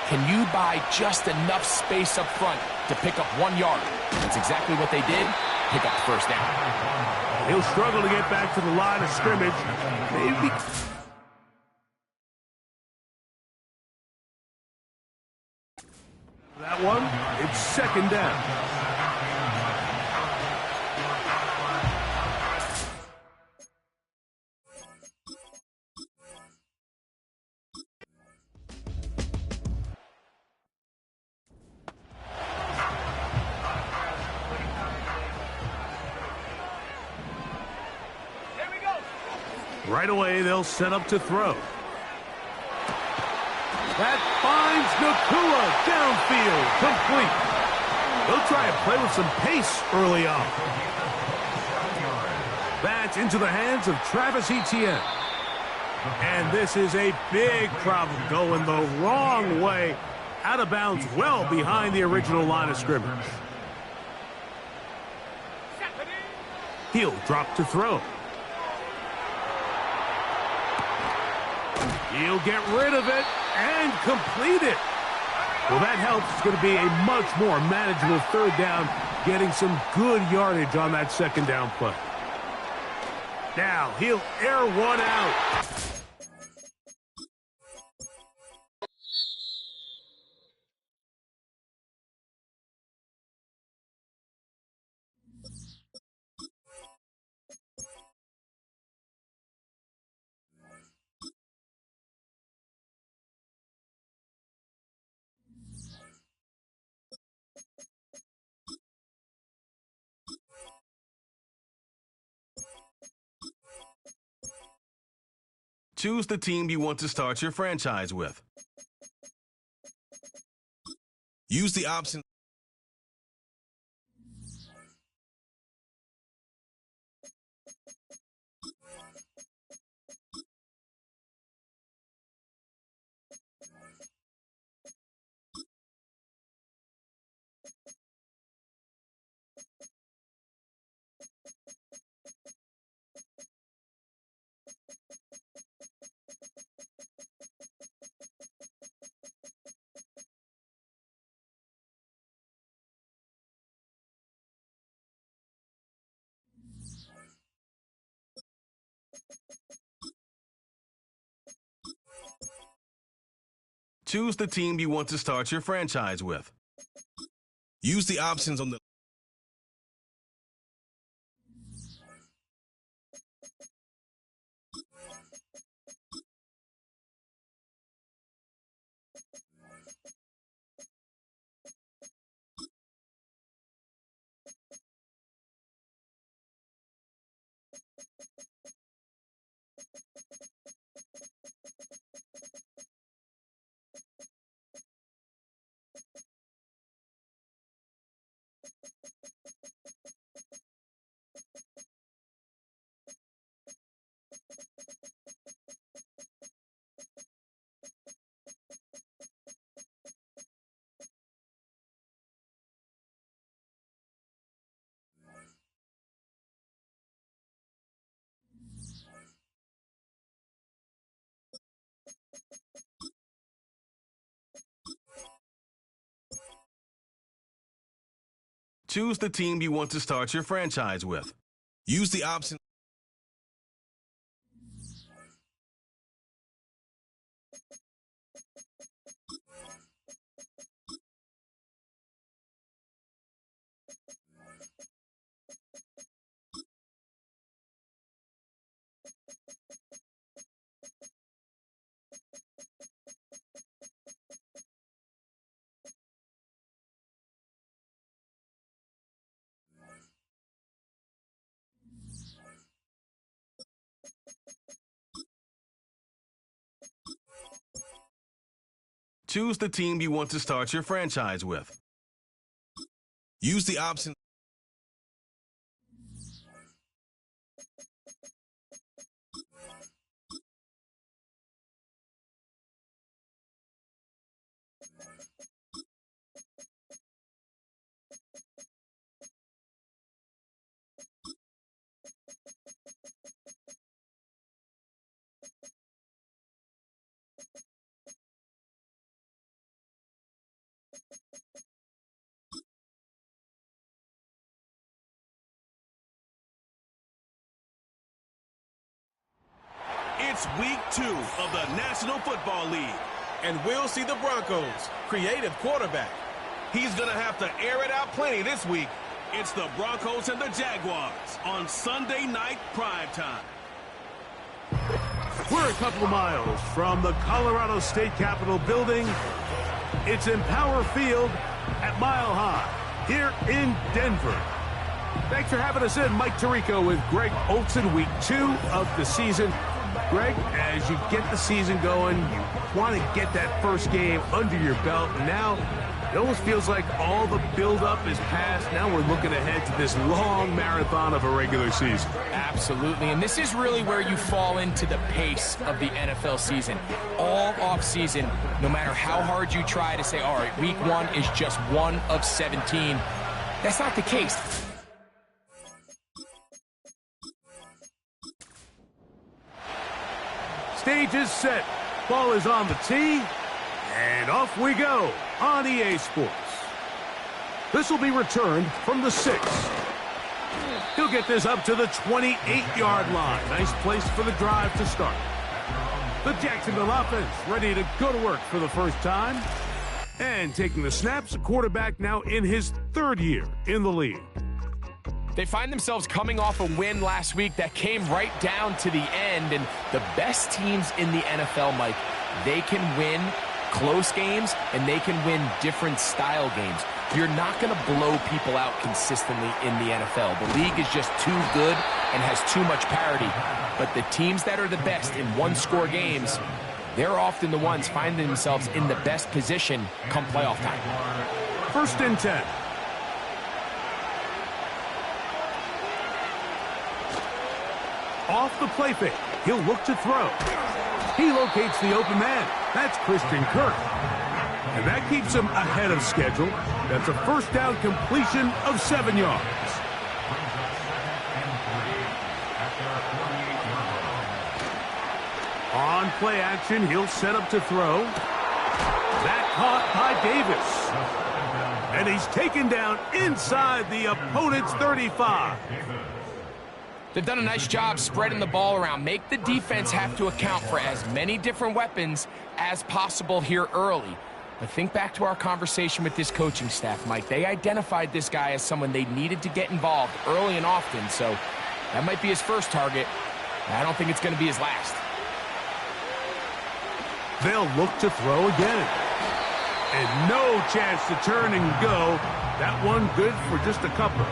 Can you buy just enough space up front to pick up 1 yard? That's exactly what they did. Pick up the first down. He'll struggle to get back to the line of scrimmage. Maybe. That one, it's 2nd down. Right away, they'll set up to throw. That finds Nacua downfield, complete. They'll try and play with some pace early on. That's into the hands of Travis Etienne. And this is a big problem going the wrong way. Out of bounds well behind the original line of scrimmage. He'll drop to throw. He'll get rid of it and complete it. Well, that helps. It's going to be a much more manageable 3rd down, getting some good yardage on that 2nd down play. Now, he'll air one out. Choose the team you want to start your franchise with. Use the option. Choose the team you want to start your franchise with. Use the options on the Choose the team you want to start your franchise with. Use the option. Choose the team you want to start your franchise with. Use the option. It's week 2 of the National Football League, and we'll see the Broncos' creative quarterback. He's going to have to air it out plenty this week. It's the Broncos and the Jaguars on Sunday night primetime. We're a couple of miles from the Colorado State Capitol building. It's Empower Field at Mile High here in Denver. Thanks for having us in. Mike Tirico with Greg Olsen, week 2 of the season. Greg, as you get the season going, you want to get that first game under your belt. Now, it almost feels like all the buildup is past. Now we're looking ahead to this long marathon of a regular season. Absolutely, and this is really where you fall into the pace of the NFL season. All off-season, no matter how hard you try to say, all right, week 1 is just 1 of 17. That's not the case. Stage is set. Ball is on the tee. And off we go on EA Sports. This will be returned from the 6. He'll get this up to the 28-yard line. Nice place for the drive to start. The Jacksonville offense ready to go to work for the first time. And taking the snaps, a quarterback now in his 3rd year in the league. They find themselves coming off a win last week that came right down to the end. And the best teams in the NFL, Mike, they can win close games and they can win different style games. You're not going to blow people out consistently in the NFL. The league is just too good and has too much parity. But the teams that are the best in one-score games, they're often the ones finding themselves in the best position come playoff time. 1st and 10. Off the play fake. He'll look to throw. He locates the open man. That's Christian Kirk. And that keeps him ahead of schedule. That's a 1st down completion of 7 yards. On play action, he'll set up to throw. That caught by Davis. And he's taken down inside the opponent's 35. They've done a nice job spreading the ball around. Make the defense have to account for as many different weapons as possible here early. But think back to our conversation with this coaching staff, Mike. They identified this guy as someone they needed to get involved early and often, so that might be his first target. I don't think it's going to be his last. They'll look to throw again. And no chance to turn and go. That one good for just a couple.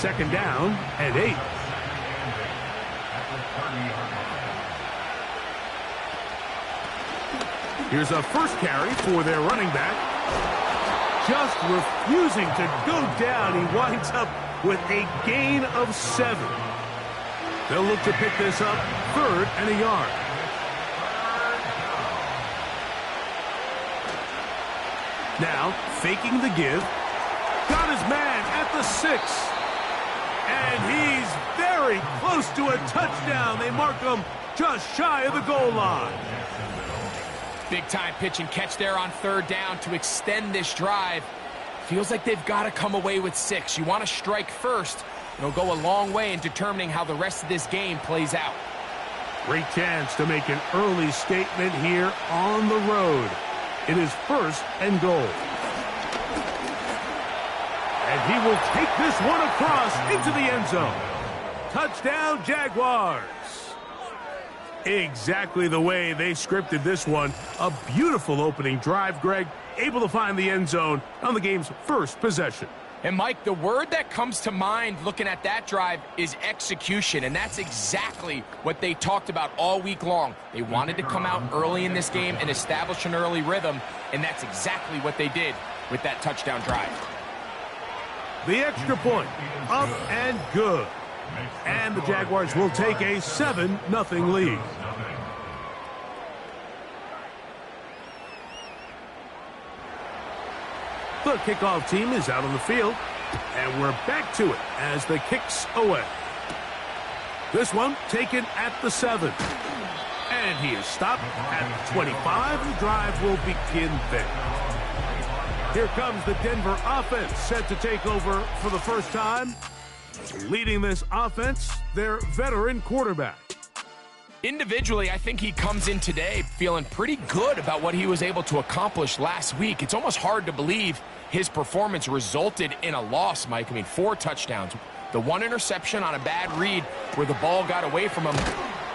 2nd down and 8. Here's a 1st carry for their running back. Just refusing to go down. He winds up with a gain of 7. They'll look to pick this up 3rd and a yard. Now, faking the give. Got his man at the 6. And he's very close to a touchdown. They mark him just shy of the goal line. Big-time pitch and catch there on 3rd down to extend this drive. Feels like they've got to come away with 6. You want to strike first. It'll go a long way in determining how the rest of this game plays out. Great chance to make an early statement here on the road. It is 1st and goal. And he will take this one across into the end zone. Touchdown, Jaguars. Exactly the way they scripted this one. A beautiful opening drive, Greg. Able to find the end zone on the game's 1st possession. And, Mike, the word that comes to mind looking at that drive is execution, and that's exactly what they talked about all week long. They wanted to come out early in this game and establish an early rhythm, and that's exactly what they did with that touchdown drive. The extra point, up and good. And the Jaguars will take a 7-0 lead. The kickoff team is out on the field, and we're back to it as the kick's away. This one taken at the 7. And he is stopped at the 25. The drive will begin there. Here comes the Denver offense set to take over for the first time. Leading this offense, their veteran quarterback. Individually, I think he comes in today feeling pretty good about what he was able to accomplish last week. It's almost hard to believe his performance resulted in a loss, Mike. I mean, 4 touchdowns. The 1 interception on a bad read where the ball got away from him.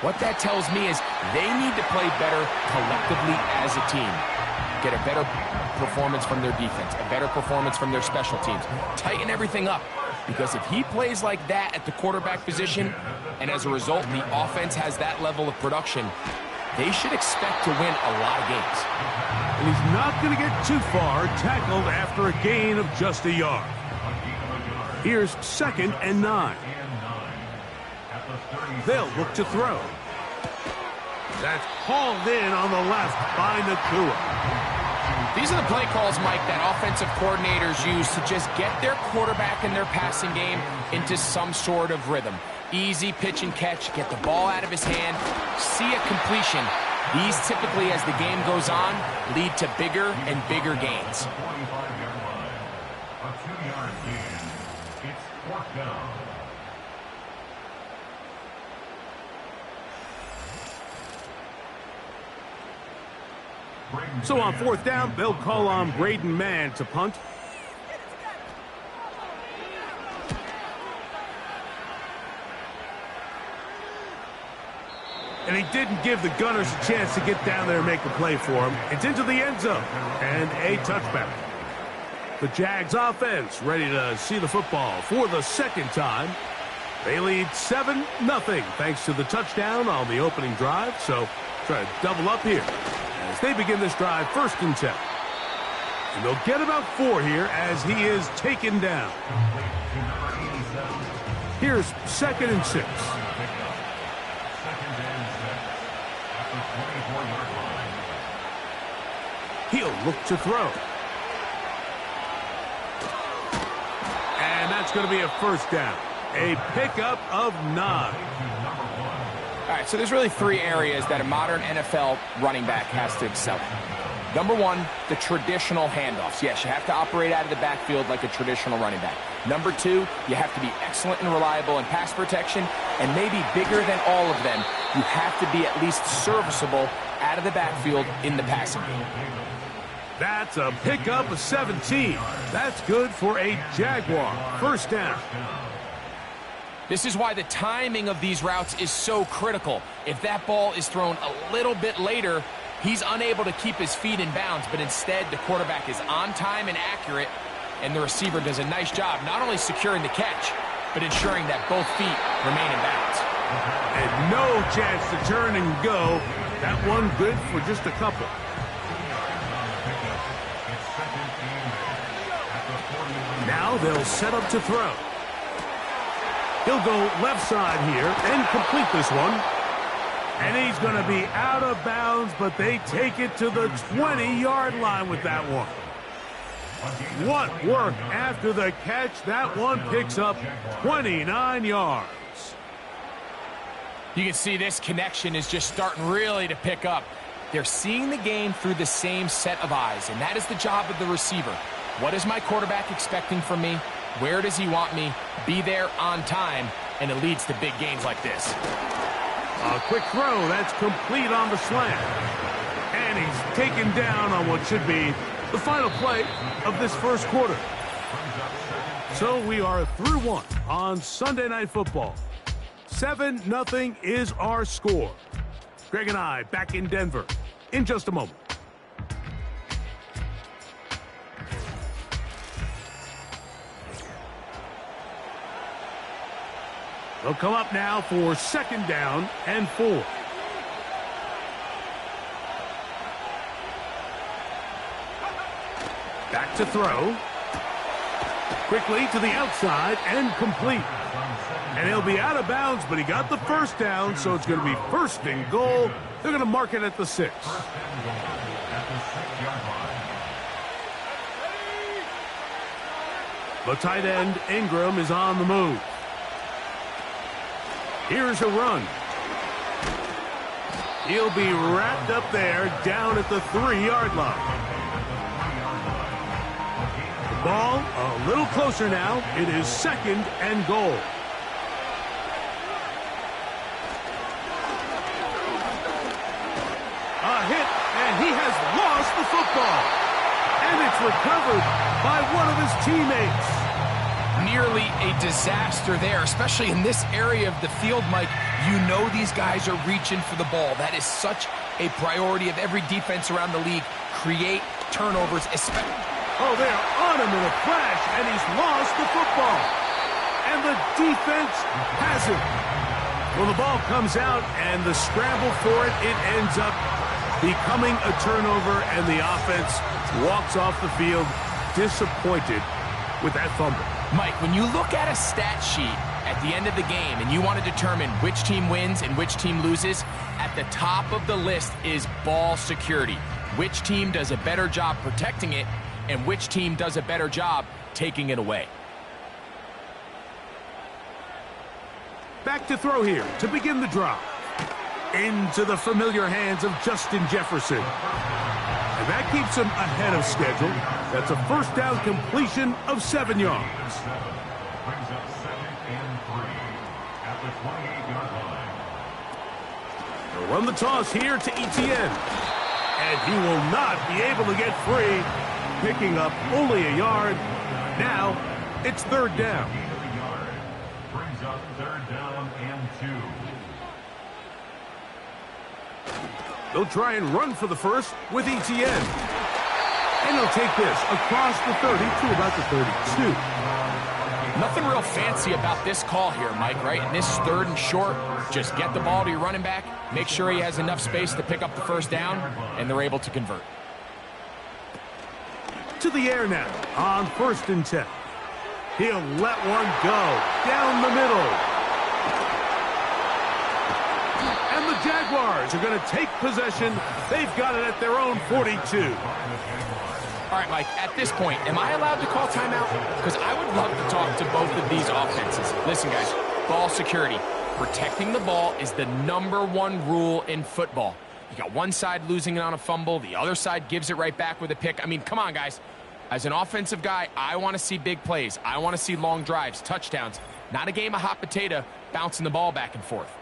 What that tells me is they need to play better collectively as a team. Get a better performance from their defense, a better performance from their special teams. Tighten everything up. Because if he plays like that at the quarterback position, and as a result, the offense has that level of production, they should expect to win a lot of games. And he's not going to get too far, tackled after a gain of just a yard. Here's 2nd and 9. They'll look to throw. That's hauled in on the left by Nacua. These are the play calls, Mike, that offensive coordinators use to just get their quarterback and their passing game into some sort of rhythm. Easy pitch and catch, get the ball out of his hand, see a completion. These typically, as the game goes on, lead to bigger and bigger gains. A 2-yard gain. It's 4th down. So on 4th down, they'll call on Braden Mann to punt. And he didn't give the Gunners a chance to get down there and make a play for him. It's into the end zone and a touchback. The Jags offense ready to see the football for the 2nd time. They lead 7-0 thanks to the touchdown on the opening drive. So Try to double up here as they begin this drive 1st and 10. And they'll get about 4 here as he is taken down. Here's 2nd and 6. He'll look to throw. And that's going to be a 1st down. A pickup of 9. All right, so there's really 3 areas that a modern NFL running back has to excel in. Number 1, the traditional handoffs. Yes, you have to operate out of the backfield like a traditional running back. Number 2, you have to be excellent and reliable in pass protection. And maybe bigger than all of them, you have to be at least serviceable out of the backfield in the passing game. That's a pickup of 17. That's good for a Jaguar. 1st down. This is why the timing of these routes is so critical. If that ball is thrown a little bit later, he's unable to keep his feet in bounds, but instead the quarterback is on time and accurate, and the receiver does a nice job not only securing the catch, but ensuring that both feet remain in bounds. And no chance to turn and go. That one good for just a couple. Now they'll set up to throw. He'll go left side here and complete this one. And he's going to be out of bounds, but they take it to the 20-yard line with that one. What work after the catch. That one picks up 29 yards. You can see this connection is just starting really to pick up. They're seeing the game through the same set of eyes, and that is the job of the receiver. What is my quarterback expecting from me? Where does he want me? Be there on time, and it leads to big gains like this. A quick throw. That's complete on the slant. And he's taken down on what should be the final play of this 1st quarter. So we are through 1 on Sunday Night Football. 7-0 is our score. Greg and I back in Denver in just a moment. They'll come up now for 2nd down and 4. Back to throw. Quickly to the outside and complete. And he'll be out of bounds, but he got the 1st down, so it's going to be 1st and goal. They're going to mark it at the 6. The tight end, Ingram, is on the move. Here's a run. He'll be wrapped up there down at the 3-yard line. The ball a little closer now. It is 2nd and goal. A hit, and he has lost the football. And it's recovered by one of his teammates. Nearly a disaster there, especially in this area of the field, Mike. You know these guys are reaching for the ball. That is such a priority of every defense around the league. Create turnovers, especially. Oh, they're on him in a flash, and he's lost the football. And the defense has it. Well, the ball comes out, and the scramble for it, it ends up becoming a turnover, and the offense walks off the field disappointed with that fumble. Mike, when you look at a stat sheet at the end of the game and you want to determine which team wins and which team loses, at the top of the list is ball security. Which team does a better job protecting it and which team does a better job taking it away. Back to throw here to begin the drive. Into the familiar hands of Justin Jefferson. And that keeps him ahead of schedule. That's a 1st down completion of 7 yards. Brings up 2nd and 3 at the 28-yard line. They'll run the toss here to Etienne. And he will not be able to get free, picking up only a yard. Now it's 3rd down. Brings up 3rd down and 2. They'll try and run for the 1st with Etienne. And he'll take this across the 30 to about the 32. Nothing real fancy about this call here, Mike, right? In this 3rd and short, just get the ball to your running back make sure he has enough space to pick up the first down, and they're able to convert. To the air now on 1st and 10. He'll let one go down the middle. And the Jaguars are going to take possession. They've got it at their own 42. All right, Mike, at this point, am I allowed to call timeout? Because I would love to talk to both of these offenses. Listen, guys, ball security. Protecting the ball is the #1 rule in football. You got one side losing it on a fumble, the other side gives it right back with a pick. I mean, come on, guys. As an offensive guy, I want to see big plays. I want to see long drives, touchdowns, not a game of hot potato bouncing the ball back and forth.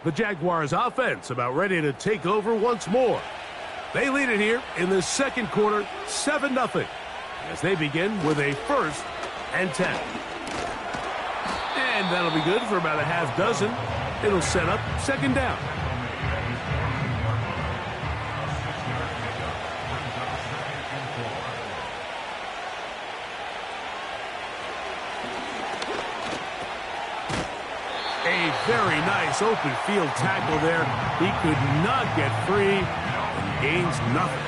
The Jaguars offense about ready to take over once more. They lead it here in the second quarter, 7-0, as they begin with a 1st and 10. And that'll be good for about a half dozen. It'll set up 2nd down. A very nice open field tackle there. He could not get free and gains nothing.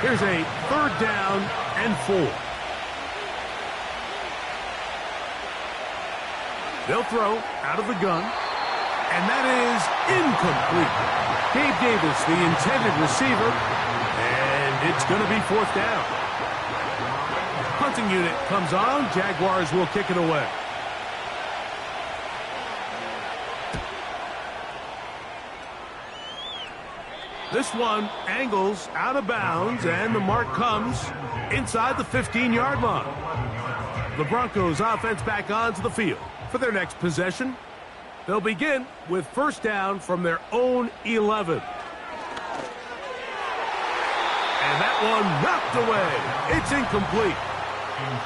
Here's a 3rd down and 4. They'll throw out of the gun, and that is incomplete. Gabe Davis, the intended receiver, and it's going to be 4th down. Punting unit comes on. Jaguars will kick it away. This one angles out of bounds, and the mark comes inside the 15-yard line. The Broncos offense back onto the field for their next possession. They'll begin with 1st down from their own 11. And that one knocked away. It's incomplete.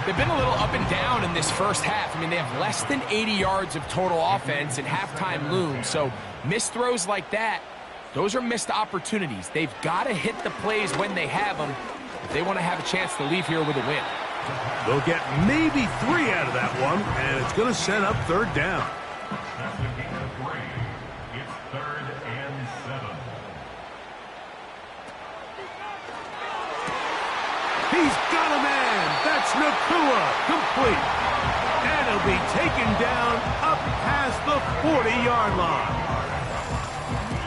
They've been a little up and down in this first half. I mean, they have less than 80 yards of total offense, and halftime looms. So missed throws like that, those are missed opportunities. They've got to hit the plays when they have them if they want to have a chance to leave here with a win. They'll get maybe 3 out of that one, and it's going to set up 3rd down. It's 3rd and 7. He's got a man. That's Nacua, complete. And he'll be taken down up past the 40-yard line.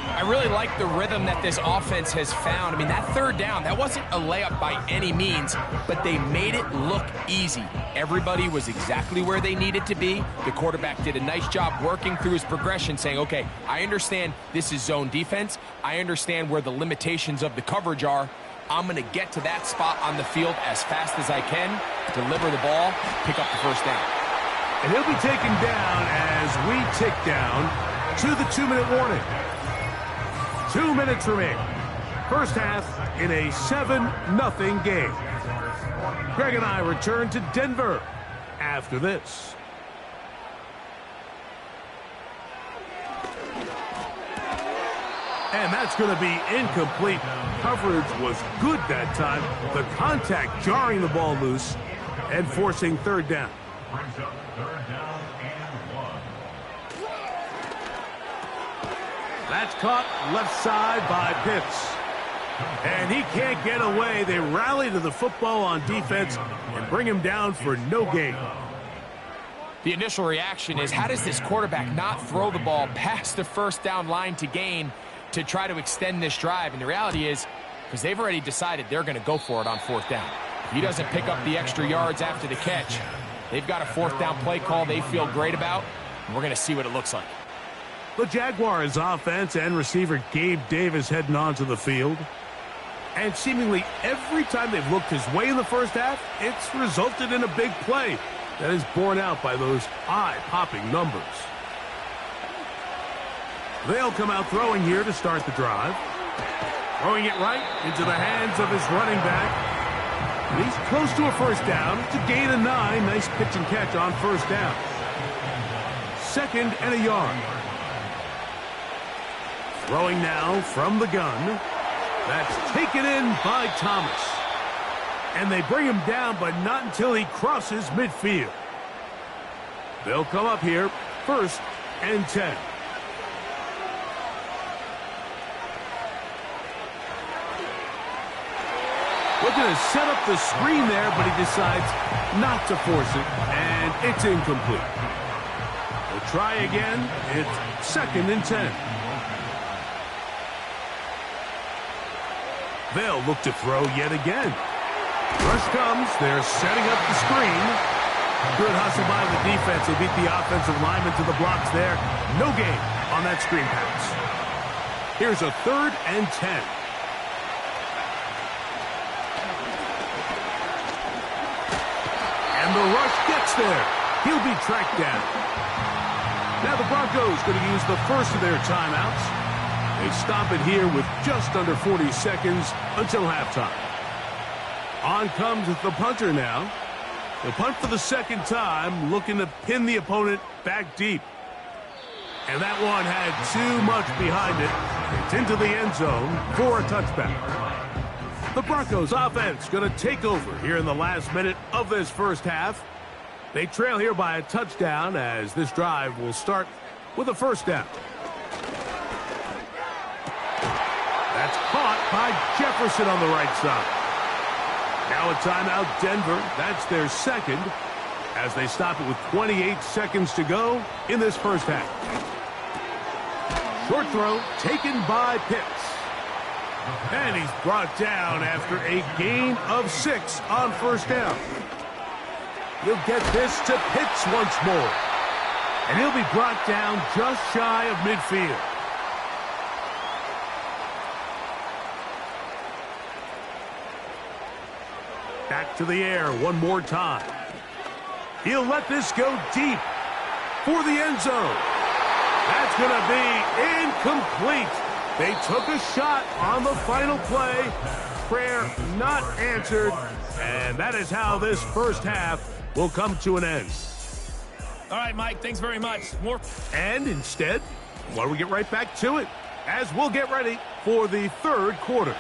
I really like the rhythm that this offense has found. I mean, that 3rd down, that wasn't a layup by any means, but they made it look easy. Everybody was exactly where they needed to be. The quarterback did a nice job working through his progression, saying, okay, I understand this is zone defense. I understand where the limitations of the coverage are. I'm going to get to that spot on the field as fast as I can, deliver the ball, pick up the 1st down. And he'll be taken down as we tick down to the 2-minute warning. 2 minutes remaining. First half in a 7-0 game. Greg and I return to Denver after this. And that's going to be incomplete. Coverage was good that time. The contact jarring the ball loose and forcing 3rd down. Brings up 3rd down and 1. That's caught left side by Pitts. And he can't get away. They rally to the football on defense and bring him down for no gain. The initial reaction is, how does this quarterback not throw the ball past the 1st down line to gain to try to extend this drive? And the reality is, because they've already decided they're going to go for it on 4th down. If he doesn't pick up the extra yards after the catch, they've got a 4th down play call they feel great about, and we're going to see what it looks like. The Jaguars offense and receiver Gabe Davis heading onto the field. And seemingly every time they've looked his way in the first half, it's resulted in a big play that is borne out by those eye-popping numbers. They'll come out throwing here to start the drive. Throwing it right into the hands of his running back. And he's close to a 1st down. It's a gain of 9. Nice pitch and catch on 1st down. 2nd and a yard. Throwing now from the gun. That's taken in by Thomas. And they bring him down, but not until he crosses midfield. They'll come up here, 1st and 10. Looking to set up the screen there, but he decides not to force it, and it's incomplete. We'll try again. It's 2nd and 10. They'll look to throw yet again. Rush comes. They're setting up the screen. Good hustle by the defense. They beat the offensive lineman to the blocks there. No gain on that screen pass. Here's a 3rd and 10. And the rush gets there. He'll be tracked down. Now the Broncos going to use the first of their timeouts. They stop it here with just under 40 seconds until halftime. On comes the punter now. The punt for the 2nd time, looking to pin the opponent back deep. And that one had too much behind it. It's into the end zone for a touchback. The Broncos offense going to take over here in the last minute of this first half. They trail here by a touchdown as this drive will start with a 1st down. That's caught by Jefferson on the right side. Now a timeout, Denver. That's their 2nd as they stop it with 28 seconds to go in this first half. Short throw taken by Pitts. And he's brought down after a gain of 6 on 1st down. He'll get this to Pitts once more. And he'll be brought down just shy of midfield. Back to the air one more time. He'll let this go deep for the end zone. That's going to be incomplete. They took a shot on the final play. Prayer not answered. And that is how this first half will come to an end. All right, Mike, thanks very much. And instead, why don't we get right back to it as we'll get ready for the 3rd quarter.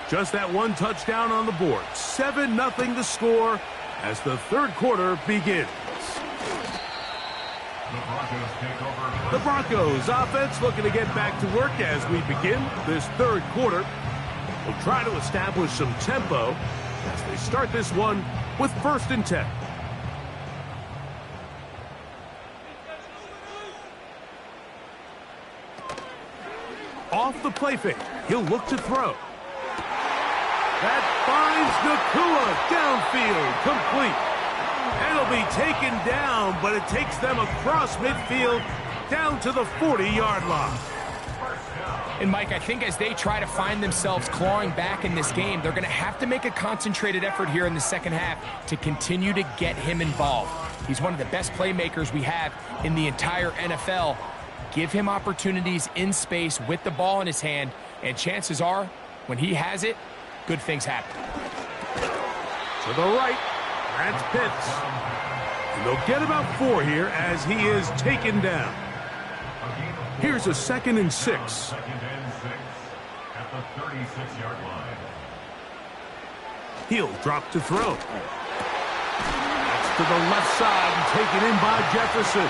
Just that one touchdown on the board. 7-0 the score as the 3rd quarter begins. The Broncos offense looking to get back to work as we begin this 3rd quarter. We'll try to establish some tempo as they start this one with 1st and 10. Off the play fake, he'll look to throw. That finds Nacua downfield, complete. And it'll be taken down, but it takes them across midfield down to the 40-yard line. And, Mike, I think as they try to find themselves clawing back in this game, they're going to have to make a concentrated effort here in the 2nd half to continue to get him involved. He's one of the best playmakers we have in the entire NFL. Give him opportunities in space with the ball in his hand, and chances are, when he has it, good things happen. To the right, that's Pitts. And they'll get about 4 here as he is taken down. Here's a 2nd and 6. 2nd and 6 at the 36-yard line. He'll drop to throw. That's to the left side and taken in by Jefferson.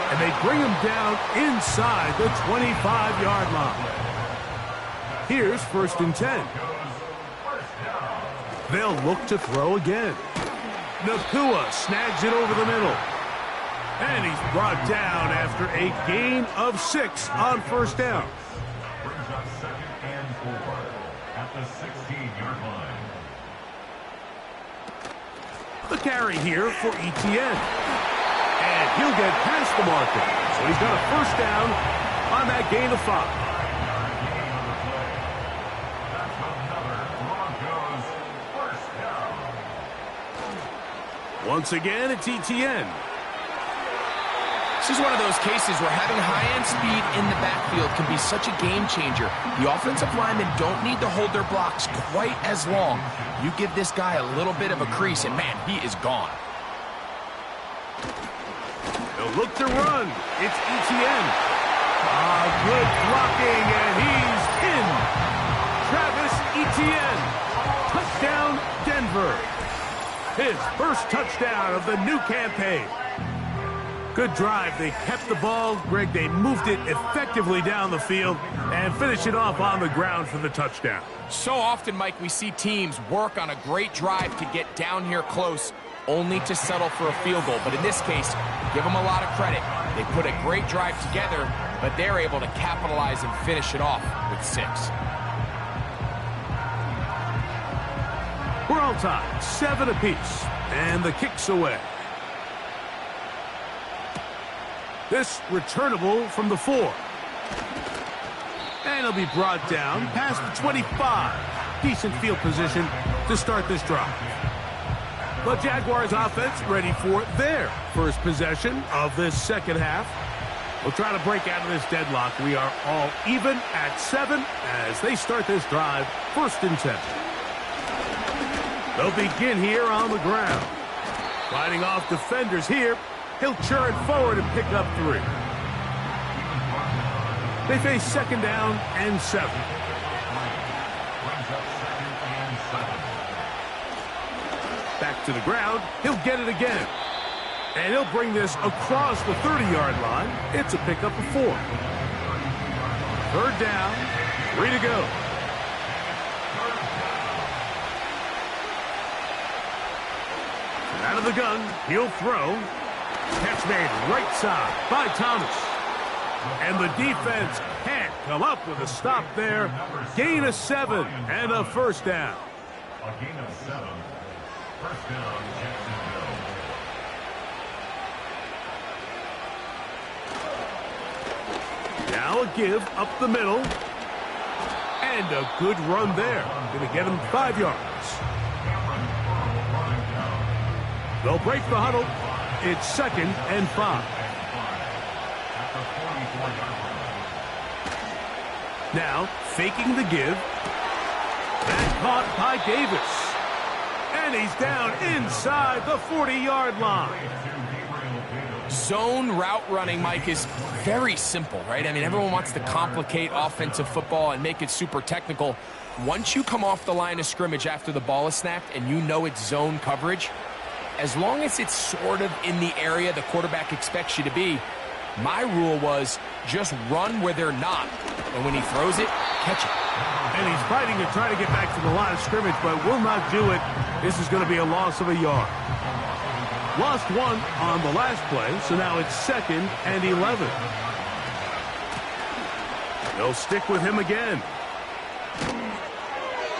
And they bring him down inside the 25-yard line. Here's 1st and 10. They'll look to throw again. Nacua snags it over the middle. And he's brought down after a gain of 6 on 1st down. Brings up 2nd and 4 at the 16-yard line. The carry here for Etienne. And he'll get past the marker. So he's got a 1st down on that gain of 5. Once again, it's Etienne. This is one of those cases where having high-end speed in the backfield can be such a game changer. The offensive linemen don't need to hold their blocks quite as long. You give this guy a little bit of a crease, and man, he is gone. They'll look to run. It's Etienne. Good blocking, and he's in. Travis Etienne. Touchdown, Denver. His first touchdown of the new campaign. Good drive. They kept the ball. Greg, they moved it effectively down the field and finished it off on the ground for the touchdown. So often, Mike, we see teams work on a great drive to get down here close, only to settle for a field goal. But in this case, give them a lot of credit. They put a great drive together, but they're able to capitalize and finish it off with 6. We're all tied, 7 apiece, and the kick's away. This returnable from the 4. And it'll be brought down past the 25. Decent field position to start this drive. The Jaguars offense ready for their first possession of this second half. We'll try to break out of this deadlock. We are all even at 7 as they start this drive, 1st and 10. They'll begin here on the ground. Fighting off defenders here. He'll churn forward and pick up 3. They face 2nd down and 7. Back to the ground. He'll get it again. And he'll bring this across the 30-yard line. It's a pickup of 4. 3rd down. 3 to go. Out of the gun. He'll throw. Catch made right side by Thomas. And the defense can't come up with a stop there. Gain of 7 and a 1st down. A gain of 7. 1st down, Jacksonville. Now a give up the middle. And a good run there. Going to get him 5 yards. They'll break the huddle. It's 2nd and 5. Now, faking the give. That caught by Davis. And he's down inside the 40-yard line. Zone route running, Mike, is very simple, right? I mean, everyone wants to complicate offensive football and make it super technical. Once you come off the line of scrimmage after the ball is snapped and you know it's zone coverage, as long as it's sort of in the area the quarterback expects you to be, my rule was just run where they're not. And when he throws it, catch it. And he's fighting to try to get back to the line of scrimmage, but will not do it. This is going to be a loss of a yard. Lost 1 on the last play, so now it's 2nd and 11. They'll stick with him again.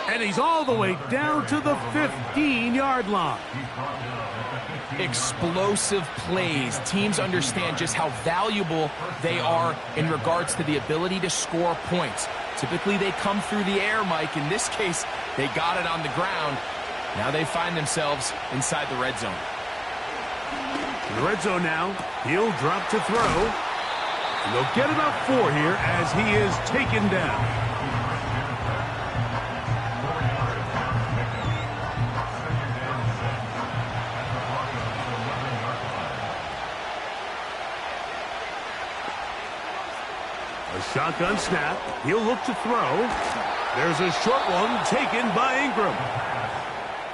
And he's all the way down to the 15-yard line. Explosive plays. Teams understand just how valuable they are in regards to the ability to score points. Typically, they come through the air, Mike. In this case, they got it on the ground. Now they find themselves inside the red zone. In the red zone now, he'll drop to throw. And they'll get about 4 here as he is taken down. A shotgun snap. He'll look to throw. There's a short one taken by Ingram.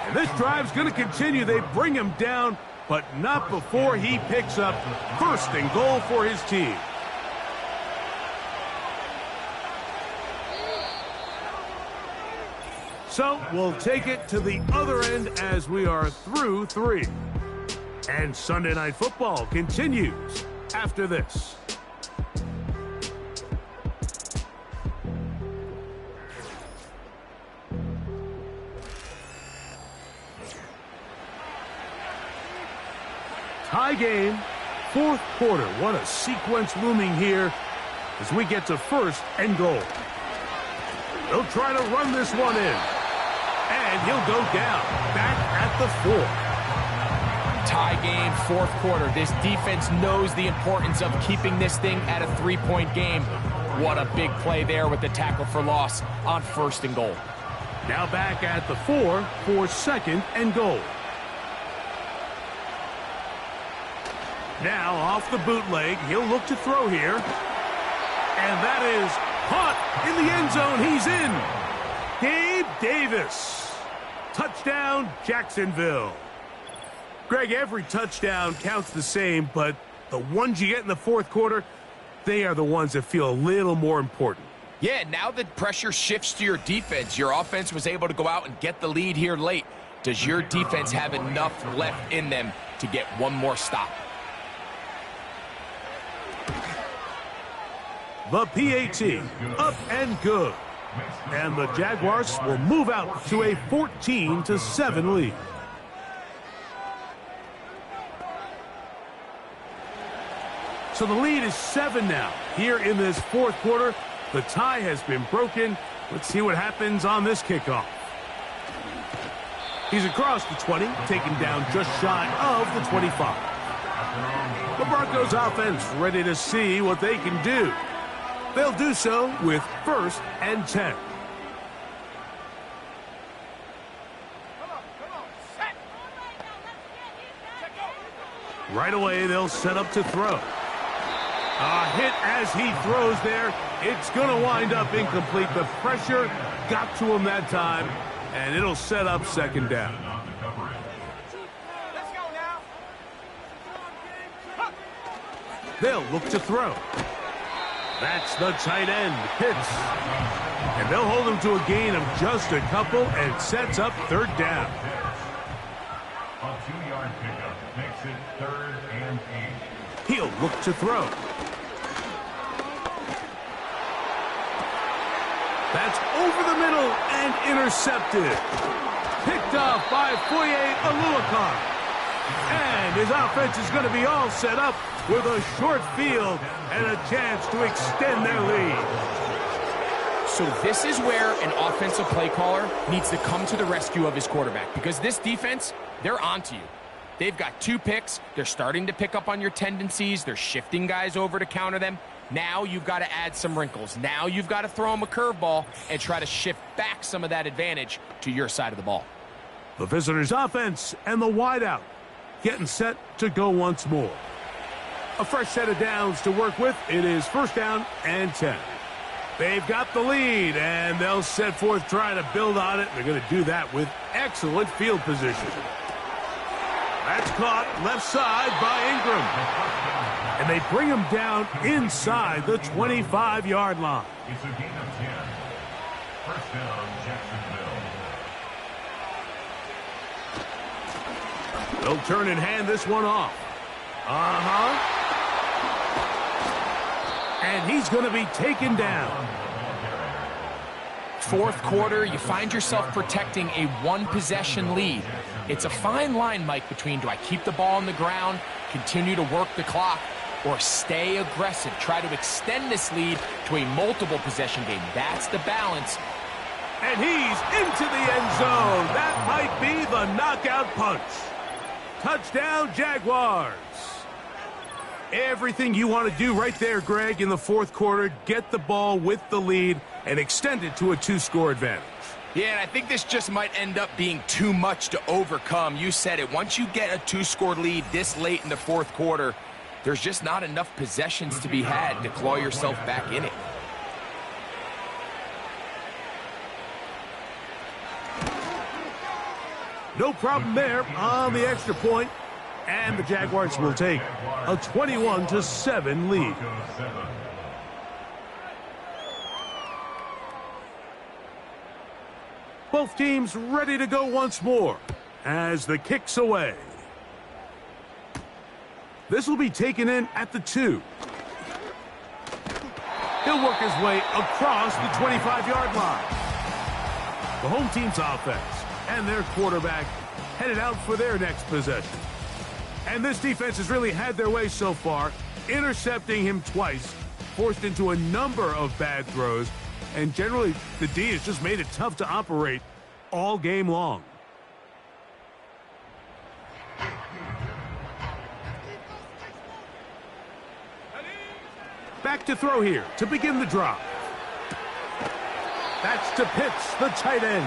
And this drive's going to continue. They bring him down, but not before he picks up 1st and goal for his team. So we'll take it to the other end as we are through 3. And Sunday Night Football continues after this. Tie game, 4th quarter. What a sequence looming here as we get to 1st and goal. They'll try to run this one in. And he'll go down, back at the 4. Tie game, 4th quarter. This defense knows the importance of keeping this thing at a 3-point game. What a big play there with the tackle for loss on 1st and goal. Now back at the 4 for 2nd and goal. Now off the bootleg, he'll look to throw here. And that is caught in the end zone. He's in. Gabe Davis. Touchdown, Jacksonville. Greg, every touchdown counts the same, but the ones you get in the fourth quarter, they are the ones that feel a little more important. Yeah, now that pressure shifts to your defense, your offense was able to go out and get the lead here late. Does your defense have enough left in them to get one more stop? The PAT, up and good. And the Jaguars will move out to a 14-7 lead. So the lead is 7 now. Here in this fourth quarter, the tie has been broken. Let's see what happens on this kickoff. He's across the 20, taken down just shy of the 25. The Broncos offense ready to see what they can do. They'll do so with 1st and 10. Right away, they'll set up to throw. A hit as he throws there. It's going to wind up incomplete. The pressure got to him that time, and it'll set up 2nd down. They'll look to throw. That's the tight end, Pitts. And they'll hold him to a gain of just a couple and sets up 3rd down. A 2-yard pickup makes it 3rd and 8. He'll look to throw. That's over the middle and intercepted. Picked off by Foye Oluokun. And his offense is going to be all set up with a short field and a chance to extend their lead. So this is where an offensive play caller needs to come to the rescue of his quarterback, because this defense, they're onto you. They've got 2 picks. They're starting to pick up on your tendencies. They're shifting guys over to counter them. Now you've got to add some wrinkles. Now you've got to throw them a curveball and try to shift back some of that advantage to your side of the ball. The visitors' offense and the wideout getting set to go once more. A fresh set of downs to work with. It is 1st down and 10. They've got the lead, and they'll set forth trying to build on it. They're going to do that with excellent field position. That's caught left side by Ingram. And they bring him down inside the 25-yard line. It's a gain of 10. 1st down, Jacksonville. They'll turn and hand this one off. And he's going to be taken down. 4th quarter, you find yourself protecting a 1-possession lead. It's a fine line, Mike, between do I keep the ball on the ground, continue to work the clock, or stay aggressive, try to extend this lead to a multiple possession game. That's the balance. And he's into the end zone. That might be the knockout punch. Touchdown, Jaguars. Everything you want to do right there, Greg, in the 4th quarter, get the ball with the lead and extend it to a 2-score advantage. Yeah, and I think this just might end up being too much to overcome. You said it. Once you get a 2-score lead this late in the 4th quarter, there's just not enough possessions to be had to claw yourself back in it. No problem there on the extra point, and the Jaguars will take a 21-7 lead. Both teams ready to go once more as the kick's away. This will be taken in at the 2. He'll work his way across the 25-yard line. The home team's offense and their quarterback headed out for their next possession. And this defense has really had their way so far, intercepting him twice, forced into a number of bad throws, and generally the D has just made it tough to operate all game long. Back to throw here to begin the drive. That's to Pitts, the tight end.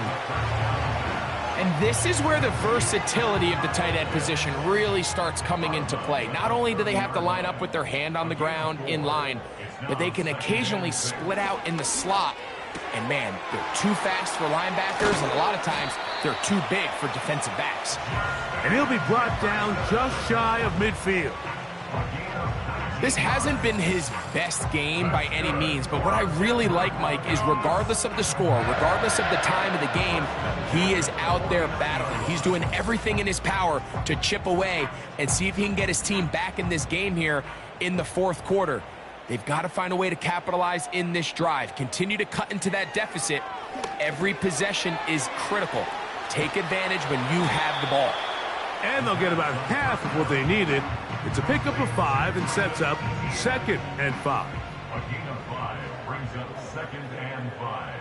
And this is where the versatility of the tight end position really starts coming into play. Not only do they have to line up with their hand on the ground in line, but they can occasionally split out in the slot. And man, they're too fast for linebackers, and a lot of times they're too big for defensive backs. And he'll be brought down just shy of midfield. This hasn't been his best game by any means, but what I really like, Mike, is regardless of the score, regardless of the time of the game, he is out there battling. He's doing everything in his power to chip away and see if he can get his team back in this game here in the fourth quarter. They've got to find a way to capitalize in this drive. Continue to cut into that deficit. Every possession is critical. Take advantage when you have the ball. And they'll get about half of what they needed. It's a pickup of 5 and sets up 2nd and 5. A gain of 5 brings up 2nd and 5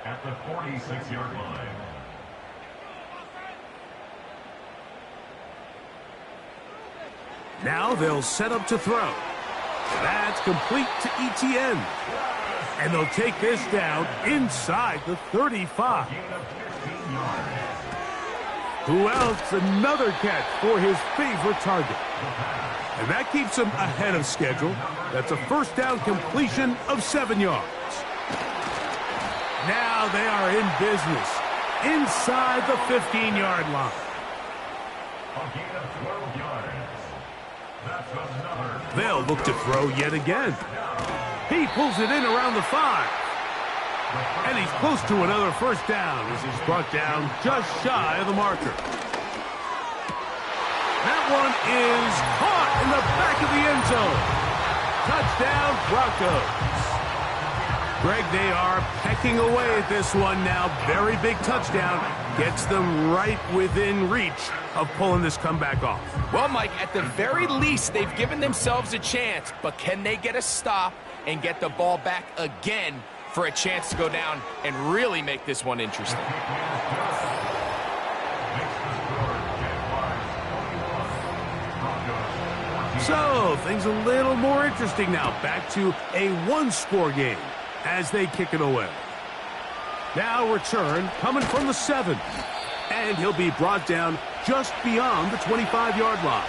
at the 46-yard line. Now they'll set up to throw. That's complete to Etienne. And they'll take this down inside the 35. Who else? Another catch for his favorite target. And that keeps him ahead of schedule. That's a first down completion of 7 yards. Now they are in business inside the 15-yard line. A gain of 12 yards. That's another. They'll look to throw yet again. He pulls it in around the 5. And he's close to another first down as he's brought down just shy of the marker. That one is caught in the back of the end zone. Touchdown, Broncos. Greg, they are pecking away at this one now. Very big touchdown. Gets them right within reach of pulling this comeback off. Well, Mike, at the very least, they've given themselves a chance, but can they get a stop and get the ball back again for a chance to go down and really make this one interesting? So, things a little more interesting now. Back to a one-score game as they kick it away. Now return coming from the 7. And he'll be brought down just beyond the 25-yard line.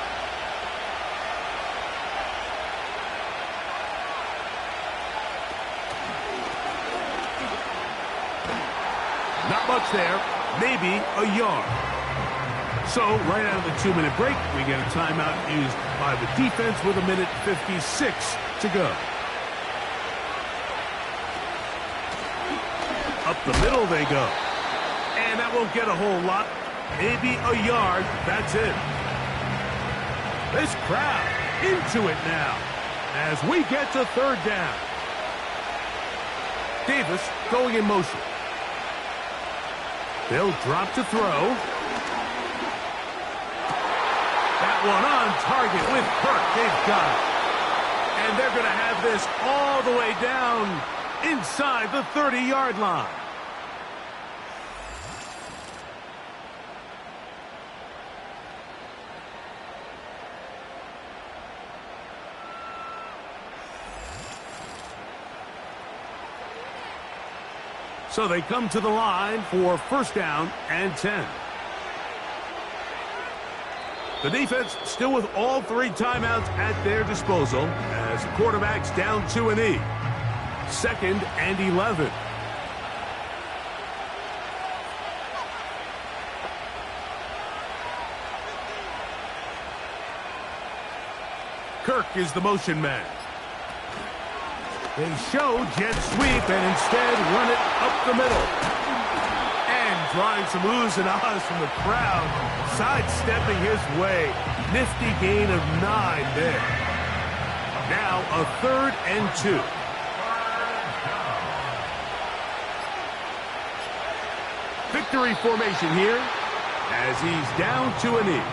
Not much there, maybe a yard. So, right out of the 2-minute break, we get a timeout used by the defense with 1:56 to go. Up the middle they go. And that won't get a whole lot. Maybe a yard, that's it. This crowd into it now as we get to third down. Davis going in motion. They'll drop to throw. That one on target with Kirk. They've got it. And they're going to have this all the way down inside the 30-yard line. So they come to the line for first down and 10. The defense still with all 3 timeouts at their disposal as the quarterback's down to an E. 2nd and 11. Kirk is the motion man. They show jet sweep and instead run it up the middle. And drawing some oohs and ahs from the crowd, sidestepping his way. Nifty gain of 9 there. Now a 3rd and 2. Victory formation here as he's down to a knee.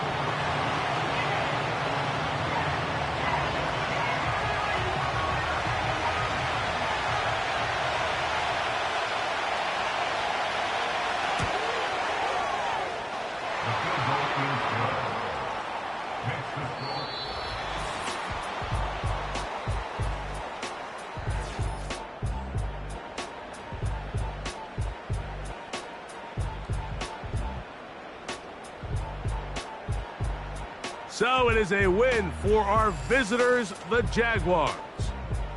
So it is a win for our visitors, the Jaguars.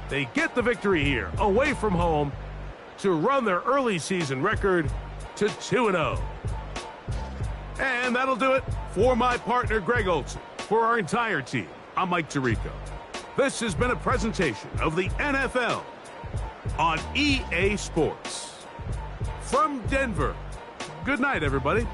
They get the victory here, away from home, to run their early season record to 2-0. And that'll do it for my partner, Greg Olsen. For our entire team, I'm Mike Tirico. This has been a presentation of the NFL on EA Sports. From Denver, good night, everybody.